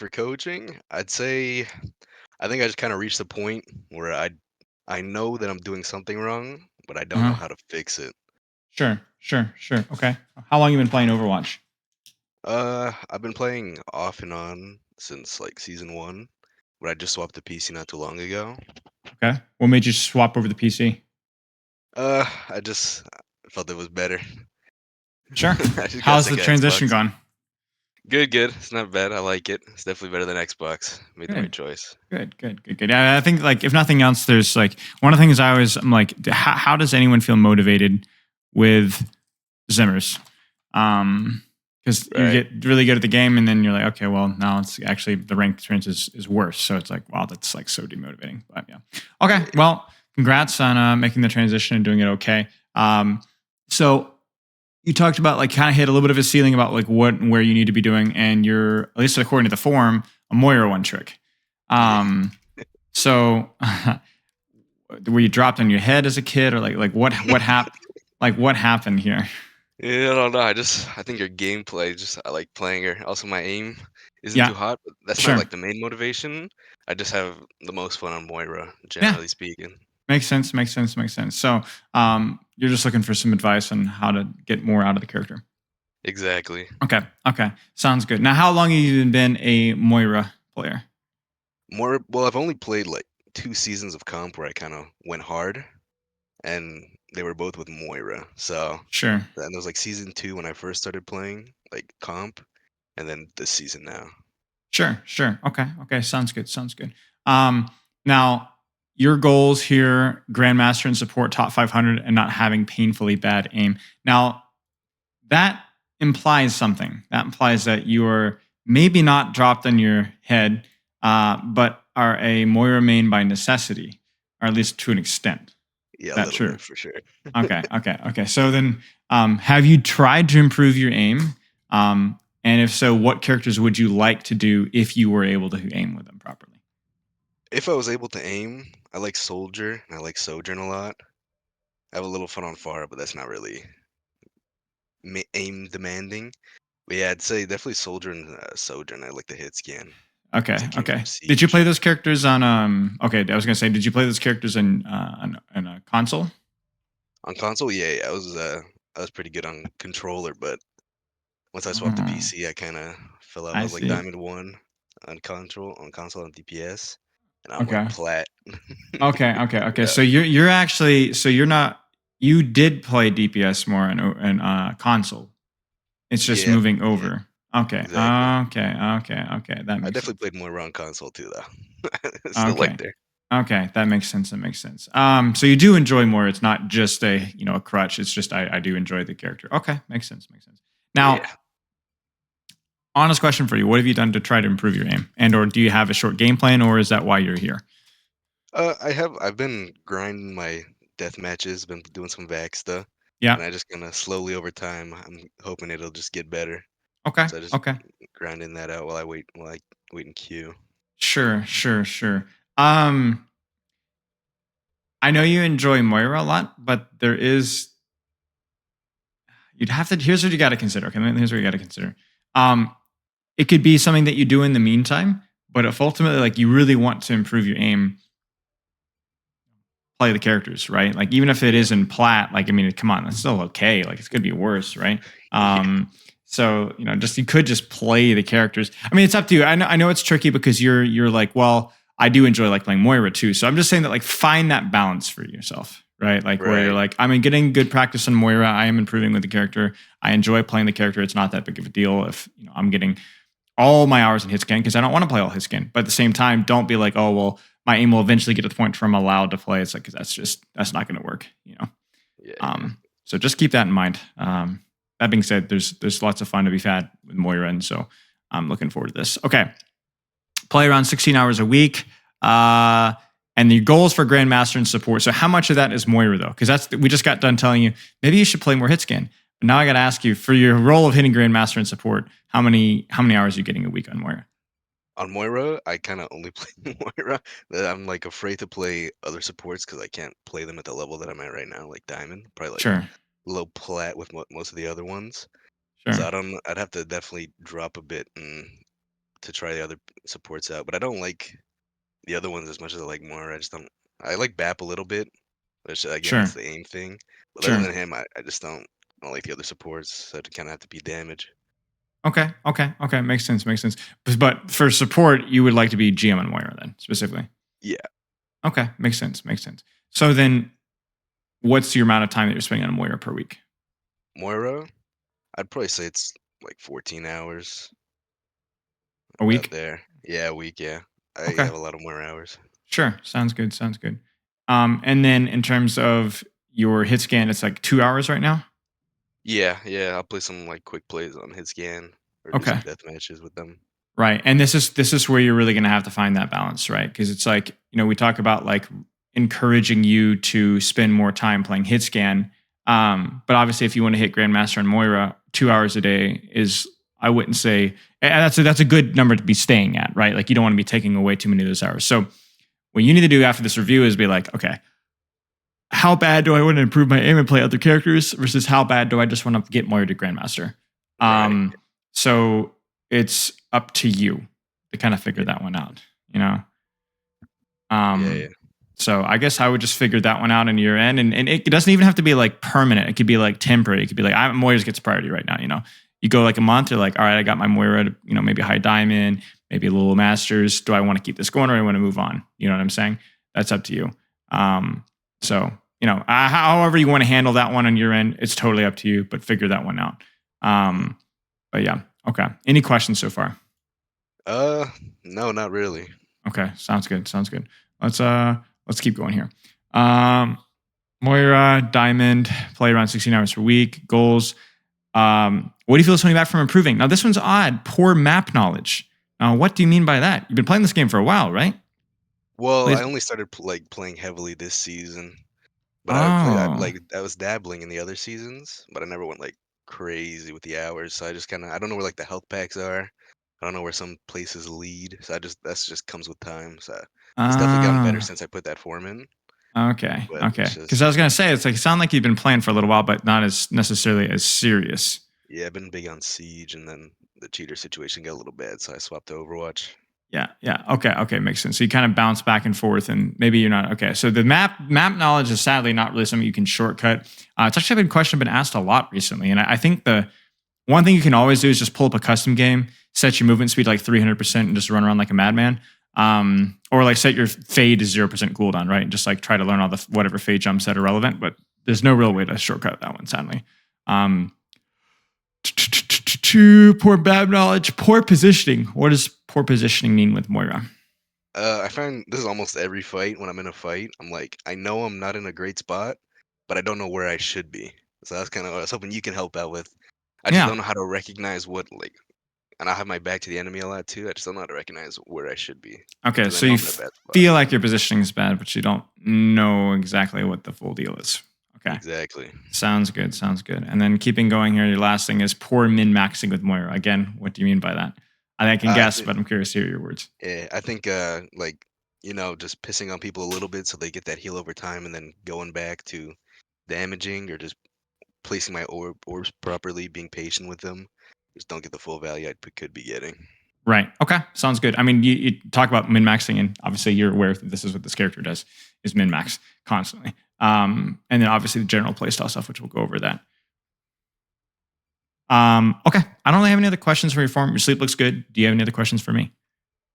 For coaching, I'd say I think I just kind of reached the point where I know that I'm doing something wrong, but I don't know Uh-huh. how to fix it. Sure, sure, sure. Okay. How long you been playing Overwatch? I've been playing off and on since like season one, but I just swapped the PC not too long ago. Okay. What made you swap over the PC? I just felt it was better. Sure. I just got How's the sick of transition Xbox. gone? Good, good. It's not bad. I like it. It's definitely better than Xbox. Made the right Good. choice. Good, good, good, good. I think like if nothing else, there's like one of the things I'm like, how does anyone feel motivated with Zimmers? Because you Right. get really good at the game, and then you're like, okay, well now it's actually the rank experience is worse. So it's like, wow, that's like so demotivating. But yeah, okay. Yeah. Well, congrats on making the transition and doing it okay. So you talked about like kind of hit a little bit of a ceiling about like what and where you need to be doing, and you're at least according to the forum a Moira one trick. Yeah. Um, so were you dropped on your head as a kid, or like what happened? Like what happened here? Yeah, I don't know. I think your gameplay, just I like playing her. Also, my aim isn't Yeah, too hot, but that's not sure. like the main motivation. I just have the most fun on Moira, Yeah, generally speaking. makes sense. Makes sense. Makes sense. So you're just looking for some advice on how to get more out of the character. Exactly. Okay. Okay. Sounds good. Now, how long have you been a Moira player? More, well, I've only played like 2 seasons of comp where I kind of went hard, and they were both with Moira. So, Sure. and it was like season two when I first started playing like comp, and then this season now. Sure, sure. Okay, okay. Sounds good. Sounds good. Now your goals here: Grandmaster and support top 500, and not having painfully bad aim. Now that implies something. That implies that you are maybe not dropped on your head, but are a Moira main by necessity, or at least to an extent. Yeah, Is a that little true? bit for sure. Okay, okay, okay. So then, have you tried to improve your aim? And if so, what characters would you like to do if you were able to aim with them properly? If I was able to aim, I like Soldier and I like Sojourn a lot. I have a little fun on Far, but that's not really aim demanding. But yeah, I'd say definitely Soldier and Sojourn. I like the hit scan Okay, since it came from okay. Did you Siege. play those characters on? Okay, I was gonna say, did you play those characters on a console? On console, yeah, I was pretty good on controller, but once I swapped to Oh, PC, I kind of fell off. I I was like see. Diamond One on console on DPS, and I went Okay, plat. okay, okay, okay. Yeah, So you're actually you're not you did play DPS more in console. It's just yeah, moving yeah, over. Okay. exactly. Okay. Okay. Okay. That I makes definitely sense. played more on console too, though. Still like Okay. there. Okay. That makes sense. That makes sense. So you do enjoy more. It's not just a crutch. It's just I do enjoy the character. Okay. Makes sense. Makes sense. Now, Yeah. honest question for you. What have you done to try to improve your aim? And or do you have a short game plan, or is that why you're here? I've been grinding my death matches, been doing some vac stuff, Yeah. and I just kinda slowly over time, I'm hoping it'll just get better. Okay. So I just Okay. grinding that out while I wait in queue. Sure. Sure. Sure. Um, I know you enjoy Moira a lot, but there is you'd have to. Here's what you got to consider. Okay, here's what you got to consider. Um, it could be something that you do in the meantime, but if ultimately like you really want to improve your aim, play the characters, right? Like even if it Yeah. is in plat, like I mean, come on, that's still okay. Like it's gonna be worse, right? Yeah. So just you could just play the characters. I mean, it's up to you. I know it's tricky because you're like, well, I do enjoy like playing Moira too. So I'm just saying that like find that balance for yourself, right? Like where you're Right. like, I'm getting good practice on Moira. I am improving with the character. I enjoy playing the character. It's not that big of a deal if I'm getting all my hours in hit scan because I don't want to play all hit scan. But at the same time, don't be like, oh well, my aim will eventually get to the point where I'm allowed to play. It's like because that's not going to work. Yeah, yeah. So just keep that in mind. That being said, there's lots of fun to be had with Moira, and so I'm looking forward to this. Okay, play around 16 hours a week. And the goals for Grandmaster and support. So how much of that is Moira though? Because we just got done telling you maybe you should play more hit scan. But now I got to ask you for your role of hitting Grandmaster and support. How many hours are you getting a week on Moira? On Moira, I kinda only play Moira. I'm, like, afraid to play other supports because I can't play them at the level that I'm at right now, like Diamond, probably, like, Sure, low plat with most of the other ones. So sure. I'd have to definitely drop a bit and to try the other supports out, but I don't like the other ones as much as I like Moira. I just don't. I like Bap a little bit, which again Sure. that's the aim thing. But other Sure. than him, I just don't like the other supports. So it kind of have to be damage. Okay. Okay. Okay. Makes sense. Makes sense. But for support, you would like to be GM on Moira then specifically. Yeah, Okay. Makes sense. Makes sense. So then, what's your amount of time that you're spending on Moira per week? Moira, I'd probably say it's like 14 hours, A about week? there. Yeah, a week. Yeah, I Okay. have a lot of Moira hours. Sure. Sounds good. Sounds good. And then in terms of your hit scan, it's like 2 hours right now. Yeah, yeah. I'll play some like quick plays on hit scan or do Okay. some death matches with them. Right. And this is where you're really going to have to find that balance, right? Because it's like, we talk about like encouraging you to spend more time playing hit scan. But obviously if you want to hit Grandmaster and Moira, 2 hours a day is, I wouldn't say, and that's a good number to be staying at, right? Like you don't want to be taking away too many of those hours. So what you need to do after this review is be like, okay, how bad do I want to improve my aim and play other characters versus how bad do I just want to get Moira to Grandmaster? Right. So it's up to you to kind of figure Yeah. that one out, you know? Yeah. Yeah. So I guess I would just figure that one out in your end. And it doesn't even have to be like permanent. It could be like temporary. It could be like, Moira gets priority right now, You go like a month, you're like, all right, I got my Moira, maybe high diamond, maybe a little masters. Do I want to keep this going or do I want to move on? You know what I'm saying? That's up to you. So, however you want to handle that one on your end, it's totally up to you, but figure that one out. But yeah. Okay. Any questions so far? No, not really. Okay. Sounds good. Sounds good. Let's keep going here. Moira, Diamond, play around 16 hours per week. Goals. What do you feel is coming back from improving? Now, this one's odd. Poor map knowledge. Now, what do you mean by that? You've been playing this game for a while, right? Well, I Please. only started playing heavily this season, but Oh. I was dabbling in the other seasons, but I never went like crazy with the hours. So I just kind of I don't know where like the health packs are. I don't know where some places lead. So that's just comes with time. So it's definitely gotten better Ah. since I put that form in. Okay. But it's Okay. Because just I was gonna say, it's like, it sound like you've been playing for a little while, but not as necessarily as serious. yeah, I've been big on Siege, and then the cheater situation got a little bad, so I swapped to Overwatch. Yeah, yeah. Okay, okay, makes sense. So you kind of bounce back and forth, and maybe you're not okay. So the map knowledge is sadly not really something you can shortcut. It's actually been a question been asked a lot recently, and I think the one thing you can always do is just pull up a custom game, set your movement speed to like 300%, and just run around like a madman. Or like set your fade to 0% cooldown, right? And just like try to learn all the whatever fade jumps that are relevant. But there's no real way to shortcut that one, sadly. Poor bad knowledge, poor positioning. What does poor positioning mean with Moira? I find this is almost every fight when I'm in a fight. I'm like, I know I'm not in a great spot, but I don't know where I should be. So that's kind of what I was hoping you can help out with. I just Yeah. don't know how to recognize what like, and I have my back to the enemy a lot too. I just don't know how to recognize where I should be Okay, because I so know you I'm in a bad spot. feel like your positioning is bad, but you don't know exactly what the full deal is. Okay, Exactly. sounds good. Sounds good. And then keeping going here, your last thing is poor min maxing with Moira. Again, what do you mean by that? I can I guess, think, but I'm curious to hear your words. yeah, I think, like, just pissing on people a little bit so they get that heal over time, and then going back to damaging or just placing my orbs properly, being patient with them. Just don't get the full value could be getting. Right. Okay. Sounds good. I mean, you talk about min maxing, and obviously you're aware that this is what this character does: is min max constantly. And then obviously the general playstyle stuff, which we'll go over that. Okay. I don't really have any other questions for your form. Your sleep looks good. Do you have any other questions for me?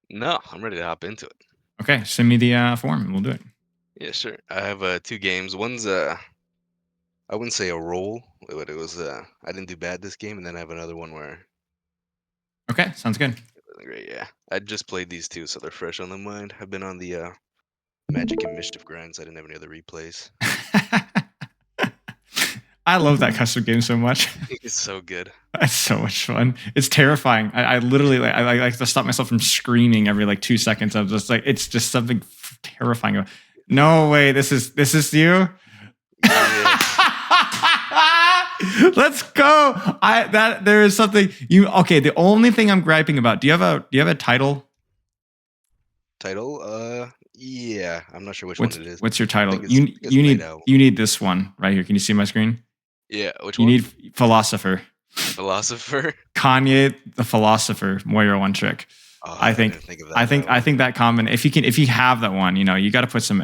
No, I'm ready to hop into it. Okay. Send me the form and we'll do it. Yeah, sure. I have two games. One's I wouldn't say a roll, but it was I didn't do bad this game, and then I have another one where it Okay. Sounds good. wasn't great. Yeah, I just played these two, so they're fresh on the mind. I've been on the Magic and Mischief grind, so I didn't have any other replays. I love that custom game so much. It's so good. It's so much fun. It's terrifying. I literally I like to stop myself from screaming every like 2 seconds. I'm just like, it's just something terrifying. No way. This is you. Yeah. Let's go. There is something you okay. The only thing I'm griping about. Do you have a title? Title? Yeah, I'm not sure which one What's it is. what's your title? I think it's Night Owl. You need this one right here. Can you see my screen? Yeah, which You one? need philosopher. Philosopher. Kanye the philosopher. Moira one trick. Oh, I I think didn't think of that that I way. think that common, if you have that one, you got to put some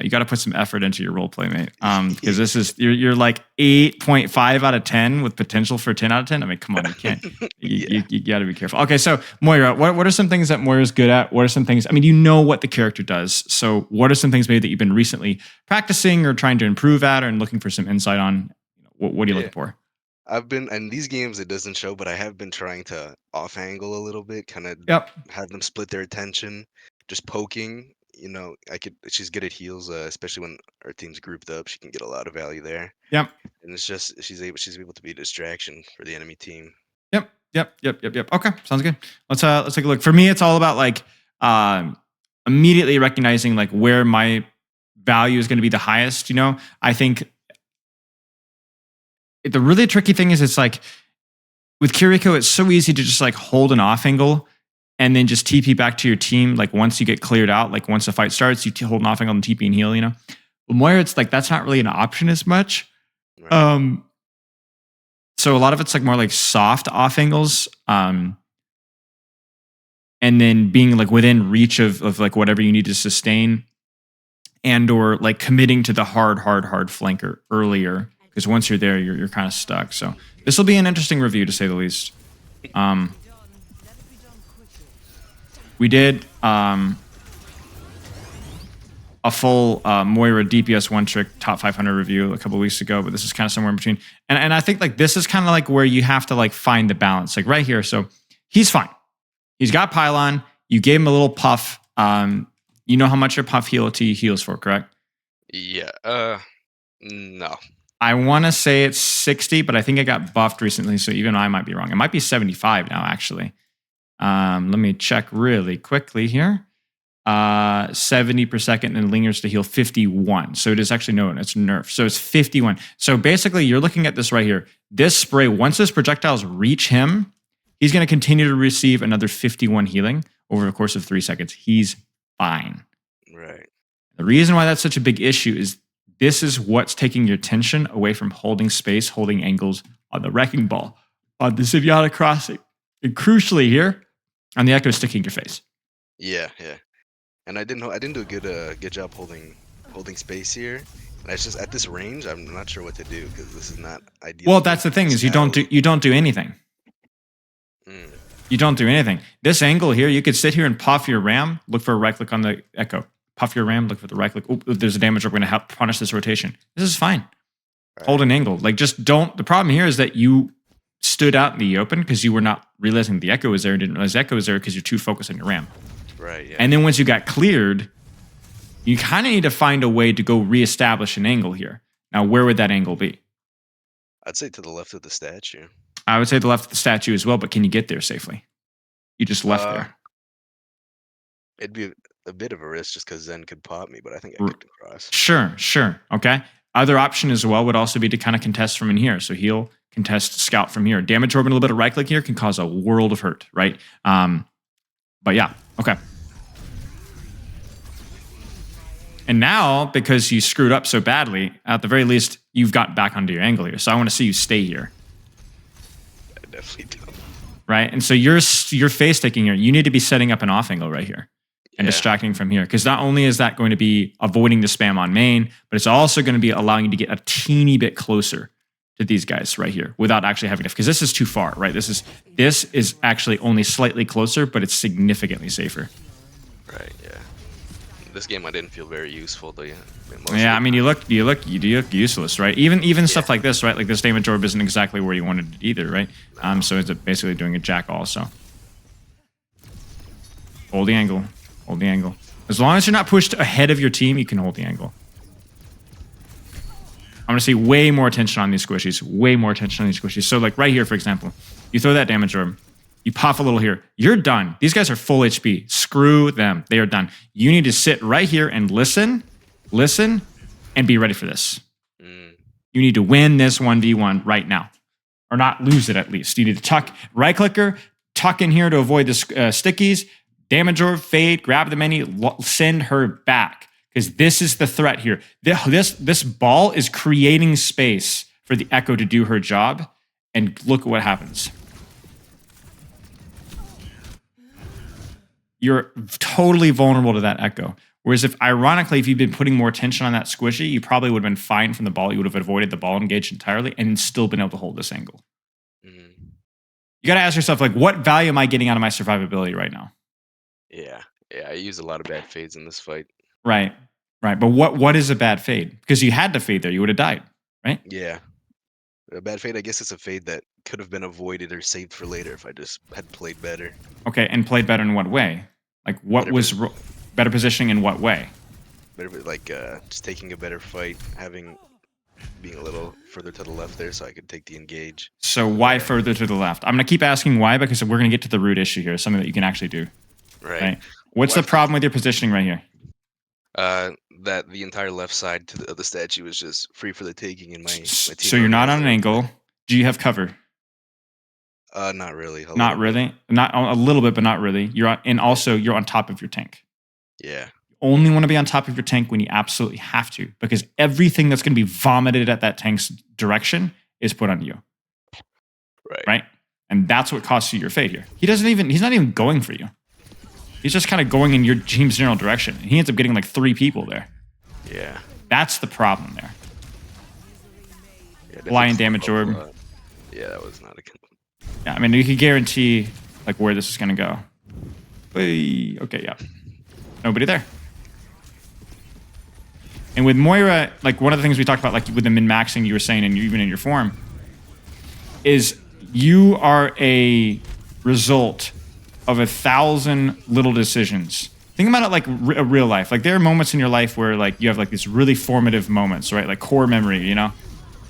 effort into your role play, mate. Because this is you're like 8.5 out of 10 with potential for 10 out of 10. I mean, come on, you can't. Yeah. You got to be careful. Okay, so Moira, what are some things that Moira's good at? What are some things? I mean, you know what the character does. So what are some things maybe that you've been recently practicing or trying to improve at, or looking for some insight on? What are you Yeah. looking for? I've been in these games it doesn't show, but I have been trying to off angle a little bit, kind of Yep. have them split their attention, just poking. She's good at heals, especially when our team's grouped up. She can get a lot of value there, Yep. and it's just she's able to be a distraction for the enemy team. Yep. Yep. Yep. Yep. Yep. Okay. Sounds good. Let's take a look. For me, it's all about like um immediately recognizing like where my value is going to be the highest. I think the really tricky thing is it's like with Kiriko, it's so easy to just like hold an off angle and then just TP back to your team. Like once you get cleared out, like once the fight starts, you hold an off angle and TP and heal. But Moira, it's like that's not really an option as much. Right. Um, so a lot of it's like more like soft off angles. And then being like within reach of like whatever you need to sustain, and or like committing to the hard flanker earlier, because once you're there, you're kind of stuck. So this will be an interesting review to say the least. We did a full Moira DPS one trick top 500 review a couple weeks ago, but this is kind of somewhere in between. And I think like this is kind of like where you have to like find the balance, like right here. So he's fine. He's got pylon. You gave him a little puff. You know how much your puff heals for, correct? Yeah. No. I want to say it's 60, but I think it got buffed recently, so even I might be wrong. It might be 75 now, actually. Let me check really quickly here. 70 per second and lingers to heal 51. So it is actually it's nerfed. So it's 51. So basically, you're looking at this right here. This spray, once those projectiles reach him, he's going to continue to receive another 51 healing over the course of 3 seconds. He's fine. Right. The reason why that's such a big issue is this is what's taking your attention away from holding space, holding angles on the Wrecking Ball, on the Zenyatta Crossing, and crucially here, on the Echo sticking your face. Yeah. And I didn't do a good job holding space here. And it's just at this range, I'm not sure what to do because this is not ideal. Well, that's the thing is you don't do anything. You don't do anything. This angle here, you could sit here and puff your ram, look for a right click on the Echo. Puff your ram, look for the right click. Oh, there's a damage. We're going to help punish this rotation. This is fine. Right. Hold an angle. Like just don't. The problem here is that you stood out in the open because you were not realizing the Echo was there and didn't realize the Echo was there because you're too focused on your ram. Right. Yeah. And then once you got cleared, you kind of need to find a way to go reestablish an angle here. Now, where would that angle be? I'd say to the left of the statue. I would say the left of the statue as well, but can you get there safely? You just left there. It'd be a bit of a risk just because Zen could pop me, but I think I could cross. Sure. Okay. Other option as well would also be to kind of contest from in here. So heal, contest, scout from here. Damage orb and a little bit of right click here can cause a world of hurt, right? But yeah, okay. And now, because you screwed up so badly, at the very least, you've got back onto your angle here. So I want to see you stay here. I definitely don't. Right? And so you're face taking here. You need to be setting up an off angle right here and distracting from here. Because not only is that going to be avoiding the spam on main, but it's also going to be allowing you to get a teeny bit closer to these guys right here without actually having to, because this is too far, right? This is actually only slightly closer, but it's significantly safer. Right, yeah. This game I didn't feel very useful though. Yeah, I mean you look useless, right? Even stuff like this, right? Like this damage orb isn't exactly where you wanted it either, right? No. So it's basically doing a jack also. Hold the angle. Hold the angle. As long as you're not pushed ahead of your team, you can hold the angle. I'm gonna see way more attention on these squishies. Way more attention on these squishies. So like right here, for example, you throw that damage orb. You puff a little here. You're done. These guys are full HP. Screw them. They are done. You need to sit right here and listen, and be ready for this. You need to win this 1v1 right now. Or not lose it at least. You need to tuck, right clicker, tuck in here to avoid the stickies, damage orb, fade, grab the menu, send her back. Because this is the threat here. This ball is creating space for the Echo to do her job. And look at what happens. you're totally vulnerable to that echo. Whereas if ironically, if you'd been putting more tension on that squishy, you probably would have been fine from the ball. You would have avoided the ball engage entirely and still been able to hold this angle. Mhm. You got to ask yourself, like, what value am I getting out of my survivability right now? Yeah. Yeah, I used a lot of bad fades in this fight. Right. Right. But what is a bad fade? Because you had to fade there. You would have died. Right. Yeah. A bad fade, I guess it's a fade that could have been avoided or saved for later if I just had played better. Okay. And played better in what way? Like, what Better, was better positioning in what way? better, like just taking a better fight, being a little further to the left there, so I could take the engage. So why further to the left? I'm going to keep asking why because we're going to get to the root issue here, something that you can actually do. Right. Right. What's Why the problem with your positioning right here? that the entire left side of the statue was just free for the taking, and my So teammate you're only not has on an their own angle. side. Do you have cover? Not really, a Not little bit. really. Not a little bit, but not really. You're on, and Right. also you're on top of your tank. Yeah. Only want to be on top of your tank when you absolutely have to, because everything that's going to be vomited at that tank's direction is put on you, Right. right? And that's what costs you your fate here. He's not even going for you. He's just kind of going in your team's general direction. And he ends up getting like 3 people there. Yeah. That's the problem there. Yeah. Definitely Lion slowed damage up a orb. lot. Yeah, that was not a good one. Yeah, I mean, you could guarantee like where this is going to go. Hey, okay, yeah. Nobody there. And with Moira, like one of the things we talked about, like with the min-maxing you were saying, and even in your form, is you are a result of 1,000 little decisions. Think about it like a real life. Like there are moments in your life where like you have like these really formative moments, right? Like core memory, you know?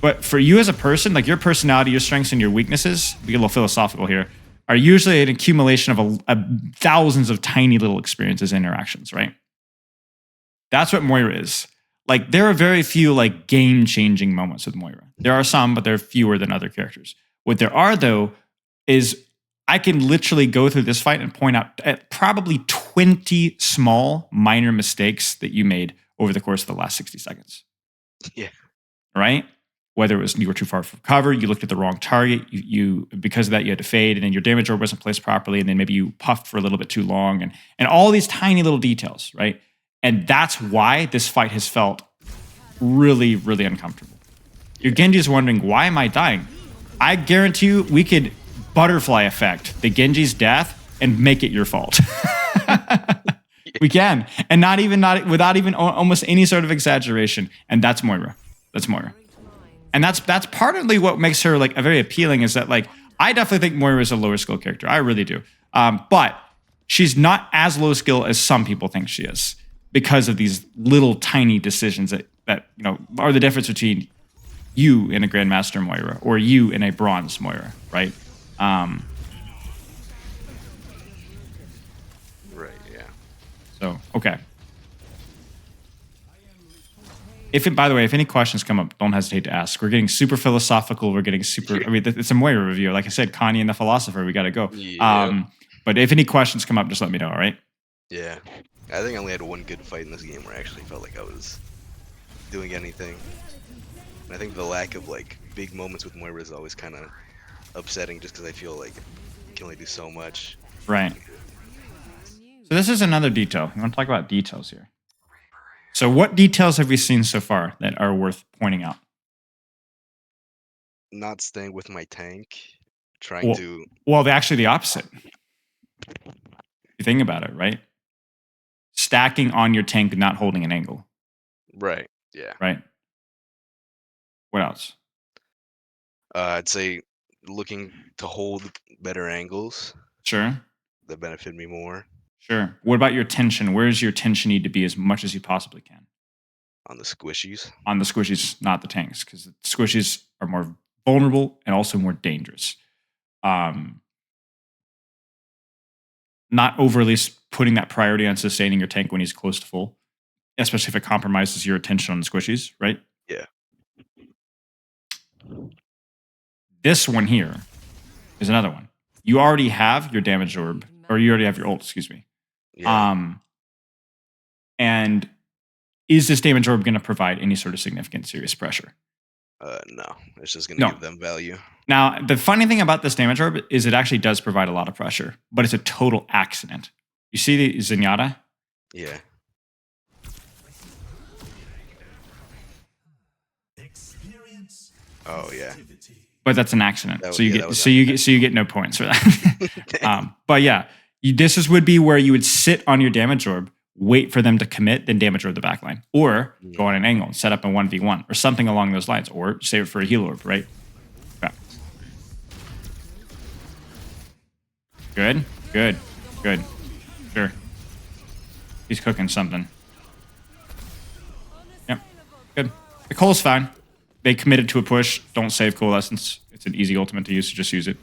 But for you as a person, like your personality, your strengths and your weaknesses, we get a little philosophical here, are usually an accumulation of thousands of tiny little experiences and interactions, right? That's what Moira is. Like there are very few like game-changing moments with Moira. There are some, but they're fewer than other characters. What there are though is I can literally go through this fight and point out at probably 20 small minor mistakes that you made over the course of the last 60 seconds. Yeah. Right? Whether it was you were too far from cover, you looked at the wrong target, you because of that you had to fade, and then your damage orb wasn't placed properly, and then maybe you puffed for a little bit too long, and all these tiny little details, right? And that's why this fight has felt really, really uncomfortable. Your Genji is wondering, why am I dying? I guarantee you we could butterfly effect the Genji's death and make it your fault. We can. And not without even almost any sort of exaggeration. And that's Moira. That's Moira. And that's partly what makes her like a very appealing is that like I definitely think Moira is a lower skill character. I really do. But she's not as low skill as some people think she is because of these little tiny decisions that you know are the difference between you in a Grandmaster Moira or you in a Bronze Moira, right? Right. Yeah. So okay. By the way, if any questions come up, don't hesitate to ask. We're getting super philosophical. We're getting super. I mean, it's a Moira review. Like I said, Connie and the philosopher. We got to go. Yeah. But if any questions come up, just let me know. All right. Yeah. I think I only had one good fight in this game where I actually felt like I was doing anything. And I think the lack of like big moments with Moira is always kind of upsetting, just because I feel like you can only do so much. Right. So this is another detail. You want to talk about details here? So what details have we seen so far that are worth pointing out? Not staying with my tank, trying to. Well, actually the opposite. You think about it, right? Stacking on your tank, not holding an angle. Right. Yeah. Right. What else? I'd say looking to hold better angles Sure. that benefit me more Sure. What about your tension? Where does your tension need to be as much as you possibly can? on the squishies. On the squishies, not the tanks, because the squishies are more vulnerable and also more dangerous. Not overly putting that priority on sustaining your tank when he's close to full, especially if it compromises your attention on the squishies, right? Yeah. This one here is another one. You already have your damage orb, or you already have your ult, excuse me. Yeah. And is this damage orb going to provide any sort of significant serious pressure? No. It's just gonna No. give them value. Now, the funny thing about this damage orb is it actually does provide a lot of pressure, but it's a total accident. You see the Zenyatta? Yeah. Oh yeah. But that's an accident. That, So you yeah, get that was so you get no points for that. Dang. But yeah, would be where you would sit on your damage orb, wait for them to commit, then damage orb the backline, or go on an angle, set up a 1v1 or something along those lines, or save it for a heal orb, right? Yeah. Good, good, good. Sure. He's cooking something. Yep. Good. The Cole's fine. They committed to a push. Don't save Coalescence. It's an easy ultimate to use, so just use it.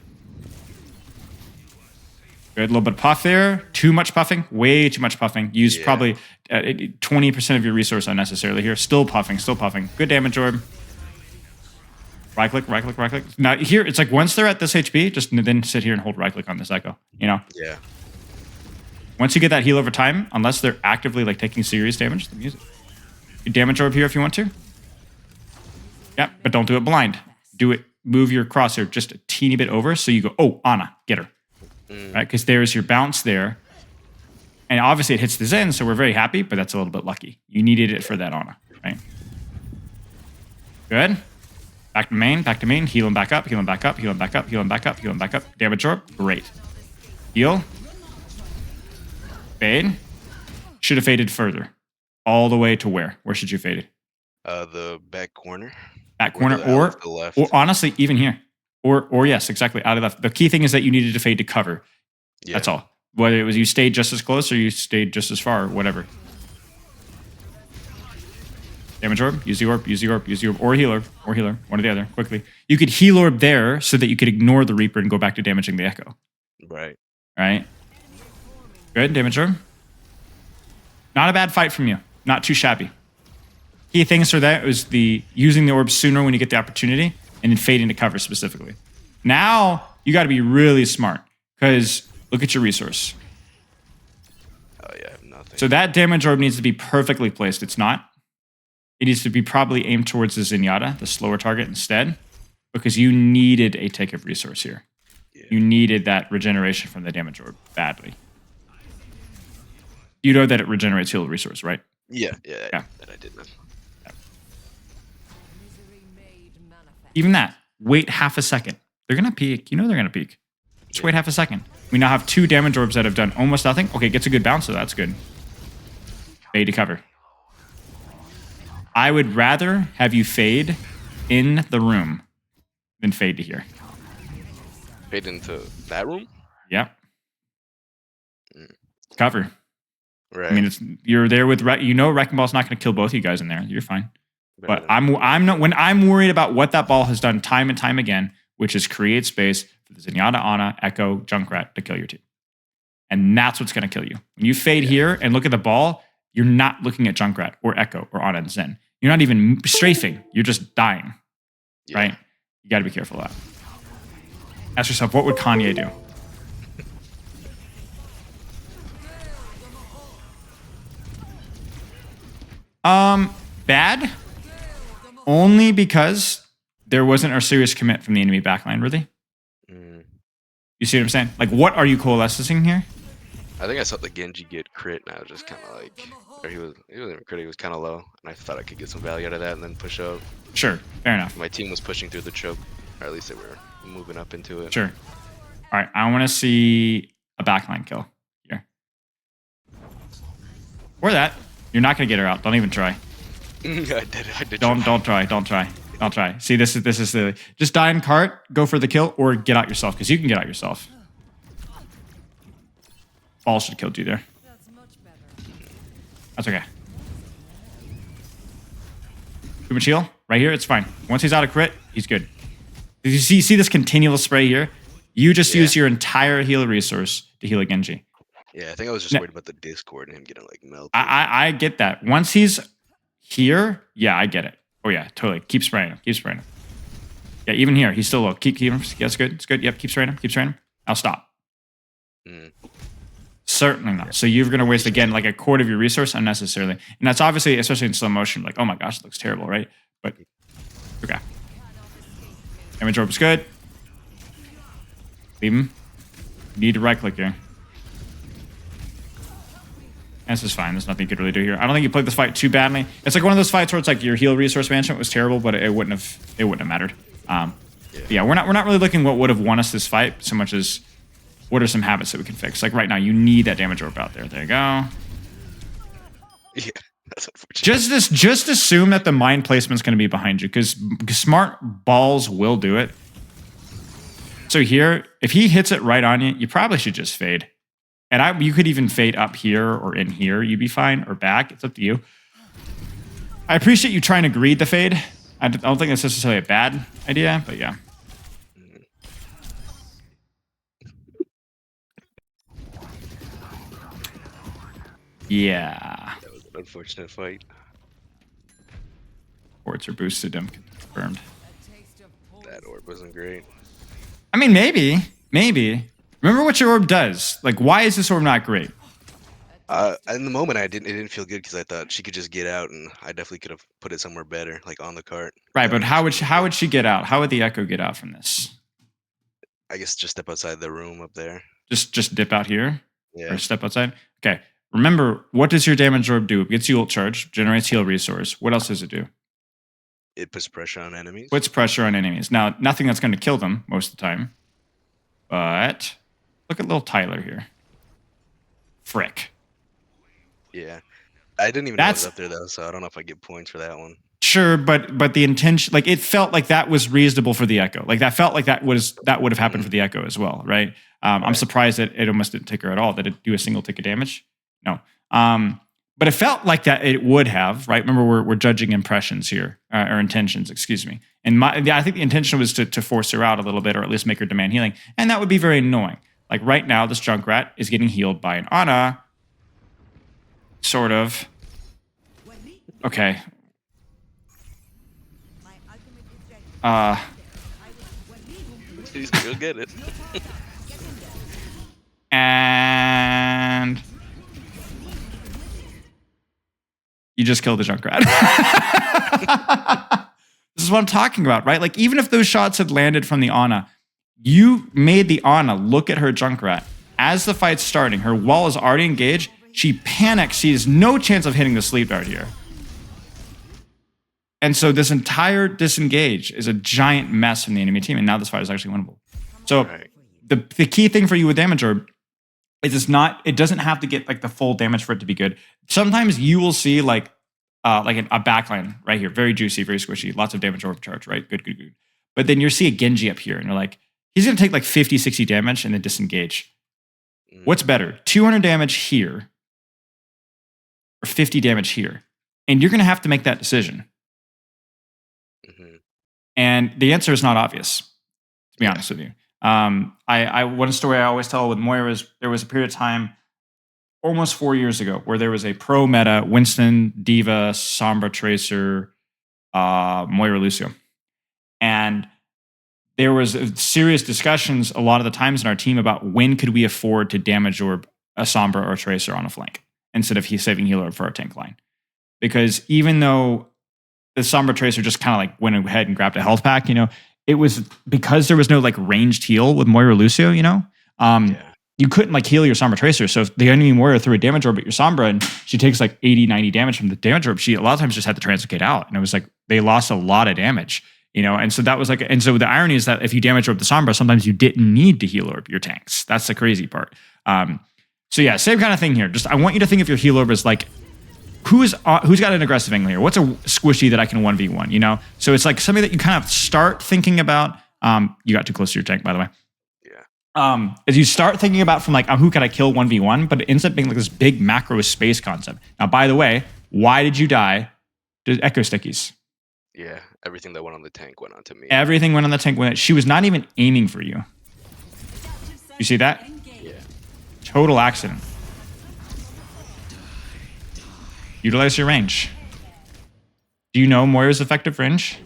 Good. A little bit of puff there. Too much puffing. Way too much puffing. Use probably 20% of your resource unnecessarily here. Still puffing. Still puffing. Good damage orb. Right click, right click, right click. Now here, it's like once they're at this HP, just then sit here and hold right click on this echo. You know? Yeah. Once you get that heal over time, unless they're actively like taking serious damage, then use it. You damage orb here if you want to. Yeah, but don't do it blind. Do it, move your crosshair just a teeny bit over so you go, oh, Ana, get her. Right? Because there's your bounce there. And obviously it hits the Zen, so we're very happy, but that's a little bit lucky. You needed it for that Ana, right? Good. Back to main, heal him back up, heal him back up, heal him back up, heal him back up, heal him back up. Damage orb, great. Heal. Fade. Should have faded further. All the way to where? Where should you fade it? The back corner. Back corner, To the left. or honestly, even here. Or yes, exactly, out of left. The key thing is that you needed to fade to cover. Yeah. That's all. Whether it was you stayed just as close or you stayed just as far, or whatever. Damage orb, use the orb, use the orb, use the orb, or healer, one or the other, quickly. You could heal orb there so that you could ignore the Reaper and go back to damaging the Echo. Right. Right? Good, damage orb. Not a bad fight from you. Not too shabby. Key things for that was the using the orb sooner when you get the opportunity, and then fading to cover specifically. Now, you got to be really smart, because look at your resource. Oh yeah, I have nothing. So that damage orb needs to be perfectly placed. It's not. It needs to be probably aimed towards the Zenyatta, the slower target instead, because you needed a take of resource here. Yeah. You needed that regeneration from the damage orb badly. You know that it regenerates heal resource, right? Yeah. Yeah. That I did know. Even that, wait half a second. They're going to peek. You know they're going to peek. Just wait half a second. We now have 2 damage orbs that have done almost nothing. Okay, gets a good bounce, so that's good. Fade to cover. I would rather have you fade in the room than fade to here. Fade into that room? Yep. Cover. Right. I mean, you're there with you know Wrecking Ball's not going to kill both you guys in there. You're fine. But I'm not when I'm worried about what that ball has done time and time again, which is create space for the Zenyatta, Ana, Echo, Junkrat to kill your team. And that's what's going to kill you. When you fade here and look at the ball, you're not looking at Junkrat or Echo or Ana and Zen. You're not even strafing. You're just dying. Yeah. Right? You got to be careful of that. Ask yourself, what would Kanye do? Bad. Only because there wasn't a serious commit from the enemy backline, really. You see what I'm saying? Like, what are you coalescing here? I think I saw the Genji get crit, and I was just kind of like, or he wasn't even crit, he was kind of low, and I thought I could get some value out of that and then push up. Sure, fair enough. My team was pushing through the choke, or at least they were moving up into it. Sure. All right, I want to see a backline kill here. Or that. You're not going to get her out. Don't even try. I did. Don't try. See, this is the just die in cart, go for the kill, or get out yourself, because you can get out yourself. Ball should have killed you there. That's okay. Too much heal? Right here, it's fine. Once he's out of crit, he's good. Did you see this continual spray here? You just used your entire heal resource to heal a Genji. Yeah, I think I was just worried about the Discord and him getting like melted. I get that. Once he's here, yeah, I get it. Oh yeah, totally. Keep spraying him. Keep spraying him. Yeah, even here, he's still low. Keep him. That's good. It's good. Yep, keep spraying him. Keep spraying him. I'll stop. Certainly not. So you're going to waste, again, like a quarter of your resource unnecessarily. And that's obviously, especially in slow motion, like, oh my gosh, it looks terrible, right? But, okay. Damage orb is good. Leave him. You need to right click here. This is fine. There's nothing you could really do here. I don't think you played this fight too badly. It's like one of those fights where it's like your heal resource management was terrible, but it wouldn't have mattered. Yeah, we're not really looking what would have won us this fight so much as what are some habits that we can fix. Like right now, you need that damage orb out there. There you go. Yeah, that's unfortunate. Just assume that the mine placement's going to be behind you because smart balls will do it. So here, if he hits it right on you, you probably should just fade. And you could even fade up here or in here. You'd be fine, or back. It's up to you. I appreciate you trying to greed the fade. I don't think that's necessarily a bad idea, but yeah. Yeah. That was an unfortunate fight. Ports are boosted. I'm confirmed. That orb wasn't great. I mean, maybe. Remember what your orb does. Like, why is this orb not great? In the moment, it didn't feel good because I thought she could just get out, and I definitely could have put it somewhere better, like on the cart. Right, but how would she get out? How would the Echo get out from this? I guess just step outside the room up there. Just dip out here? Yeah. Or step outside? Okay. Remember, what does your damage orb do? It gets you ult charge, generates heal resource. What else does it do? It puts pressure on enemies. Puts pressure on enemies. Now, nothing that's going to kill them most of the time. But look at little Tyler here. Frick. Yeah. I didn't even know it was up there, though, so I don't know if I get points for that one. Sure, but the intention, like, it felt like that was reasonable for the Echo. Like, that felt like that would have happened for the Echo as well, right? I'm surprised that it almost didn't take her at all. Did it do a single tick of damage? No. But it felt like that it would have, right? Remember, we're judging impressions here, or intentions, excuse me. And I think the intention was to force her out a little bit, or at least make her demand healing. And that would be very annoying. Like right now, this Junkrat is getting healed by an Ana. Sort of. Okay. He's gonna go get it. And you just killed the Junkrat. This is what I'm talking about, right? Like, even if those shots had landed from the Ana, you made the Ana look at her Junkrat. As the fight's starting, her wall is already engaged. She panics. She has no chance of hitting the sleep dart here. And so this entire disengage is a giant mess from the enemy team, and now this fight is actually winnable. So the key thing for you with damage orb is it doesn't have to get like the full damage for it to be good. Sometimes you will see like a backline right here, very juicy, very squishy, lots of damage orb charge, right? Good. But then you'll see a Genji up here, and you're like, he's gonna take like 50, 60 damage and then disengage. What's better? 200 damage here or 50 damage here? And you're gonna have to make that decision. And the answer is not obvious, to be honest with you. One story I always tell with Moira is there was a period of time almost 4 years ago where there was a pro meta Winston, Diva, Sombra Tracer, Moira Lucio. And there was serious discussions a lot of the times in our team about when could we afford to damage orb a Sombra or a Tracer on a flank instead of saving heal orb for our tank line. Because even though the Sombra Tracer just kind of like went ahead and grabbed a health pack, it was because there was no like ranged heal with Moira Lucio, you couldn't like heal your Sombra Tracer. So if the enemy Moira threw a damage orb at your Sombra and she takes like 80, 90 damage from the damage orb, she a lot of times just had to translocate out. And it was like they lost a lot of damage, and so that was like, and so the irony is that if you damage orb the Sombra, sometimes you didn't need to heal orb your tanks. That's the crazy part. So yeah, same kind of thing here. Just I want you to think of your heal orb as like, who's got an aggressive angle here? What's a squishy that I can 1v1, So it's like something that you kind of start thinking about. You got too close to your tank, by the way. Yeah. As you start thinking about from like, who can I kill 1v1? But it ends up being like this big macro space concept. Now, by the way, why did you die to Echo Stickies? Yeah, everything that went on the tank went onto me. Everything went on the tank. She was not even aiming for you. You see that? Yeah. Total accident. Utilize your range. Do you know Moira's effective range?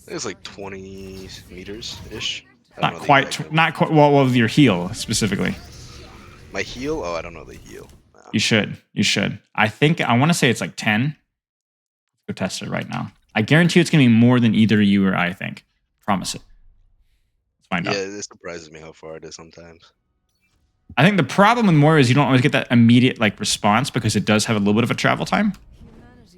It was like 20 meters-ish. Not quite. Well, with your heal specifically. My heal? Oh, I don't know the heal. No. You should. I want to say it's like 10. Go test it right now. I guarantee it's going to be more than either you or I think. Promise it. Let's find out. Yeah, it surprises me how far it is sometimes. I think the problem with Moira is you don't always get that immediate like response because it does have a little bit of a travel time,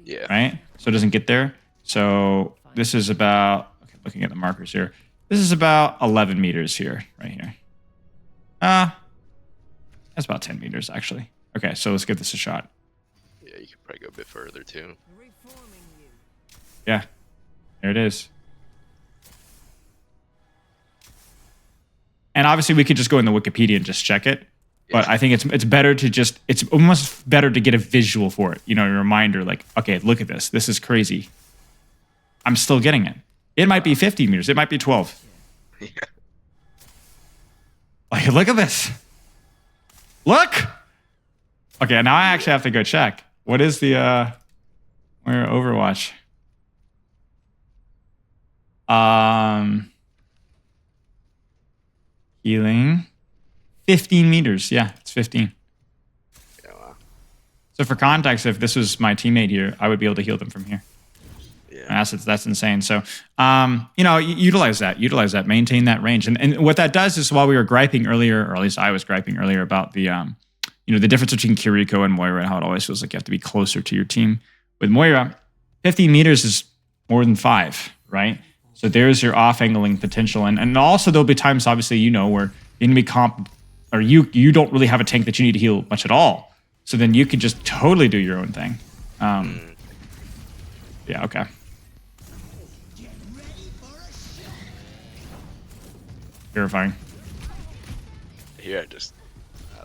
Yeah. right? So it doesn't get there. So this is about, okay, looking at the markers here, this is about 11 meters here, right here. That's about 10 meters actually. Okay, so let's give this a shot. Yeah, you could probably go a bit further too. Yeah, there it is. And obviously we could just go in the Wikipedia and just check it. But I think it's better to just, it's almost better to get a visual for it. You know, a reminder like, okay, look at this. This is crazy. I'm still getting it. It might be 50 meters. It might be 12. Yeah. Like, look at this. Look. Okay, now I actually have to go check. What is the where Overwatch? Healing. 15 meters. Yeah, it's 15. Yeah, wow. So for context, if this was my teammate here, I would be able to heal them from here. Yeah. That's insane. So, you know, utilize that, maintain that range. And what that does is while we were griping earlier, or at least I was griping earlier about the, you know, the difference between Kiriko and Moira and how it always feels like you have to be closer to your team. With Moira, 15 meters is more than 5, right? So there's your off-angling potential. And also there'll be times, obviously, you know, where the enemy comp, or you don't really have a tank that you need to heal much at all. So then you could just totally do your own thing. Yeah, okay. Purifying. Here, I don't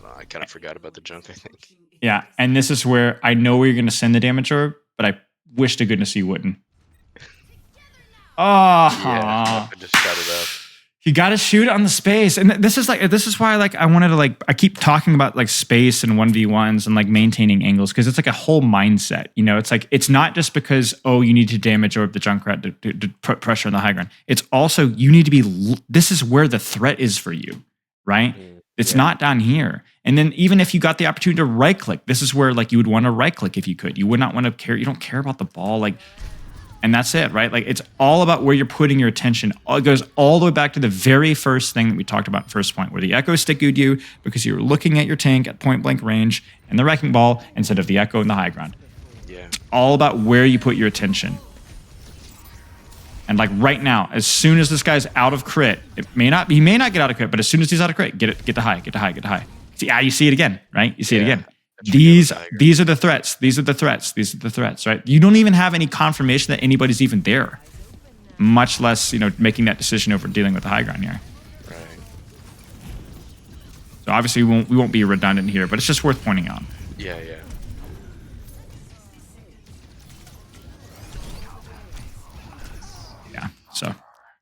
know, I kind of forgot about the junk, I think. Yeah, and this is where I know where you're going to send the damage orb, but I wish to goodness you wouldn't. Oh, Yeah, I just shot it up. you got to shoot on the space, and this is why I wanted to I keep talking about like space and 1v1s and like maintaining angles because it's like a whole mindset. You know, it's like it's not just because you need to damage orb the Junkrat to put pressure on the high ground. It's also you need to be. This is where the threat is for you, right? It's not down here. And then even if you got the opportunity to right click, this is where like you would want to right click if you could. You would not want to care. You don't care about the ball, like. And that's it, right? Like it's all about where you're putting your attention. It goes all the way back to the very first thing that we talked about first point, where the Echo stick-u'd you because you were looking at your tank at point blank range and the Wrecking Ball instead of the Echo in the high ground. Yeah. It's all about where you put your attention. And like right now, as soon as this guy's out of crit, he may not get out of crit, but as soon as he's out of crit, get the high. See, you see it again, right? You see it again. These are the threats. These are the threats, right? You don't even have any confirmation that anybody's even there, much less, you know, making that decision over dealing with the high ground here. Right. So obviously we won't be redundant here, but it's just worth pointing out. Yeah. Yeah. So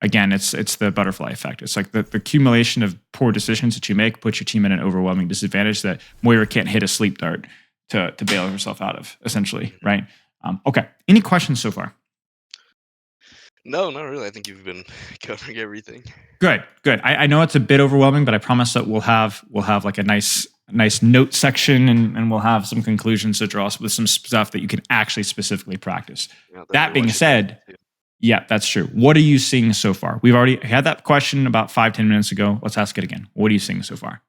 again, it's the butterfly effect. It's like the accumulation of poor decisions that you make puts your team in an overwhelming disadvantage that Moira can't hit a sleep dart to bail herself out of, essentially, right? Okay. Any questions so far? No, not really. I think you've been covering everything. Good. I know it's a bit overwhelming, but I promise that we'll have like a nice note section and we'll have some conclusions to draw with some stuff that you can actually specifically practice. That being said, yeah, that's true. What are you seeing so far? We've already had that question about 5-10 minutes ago. Let's ask it again. What are you seeing so far?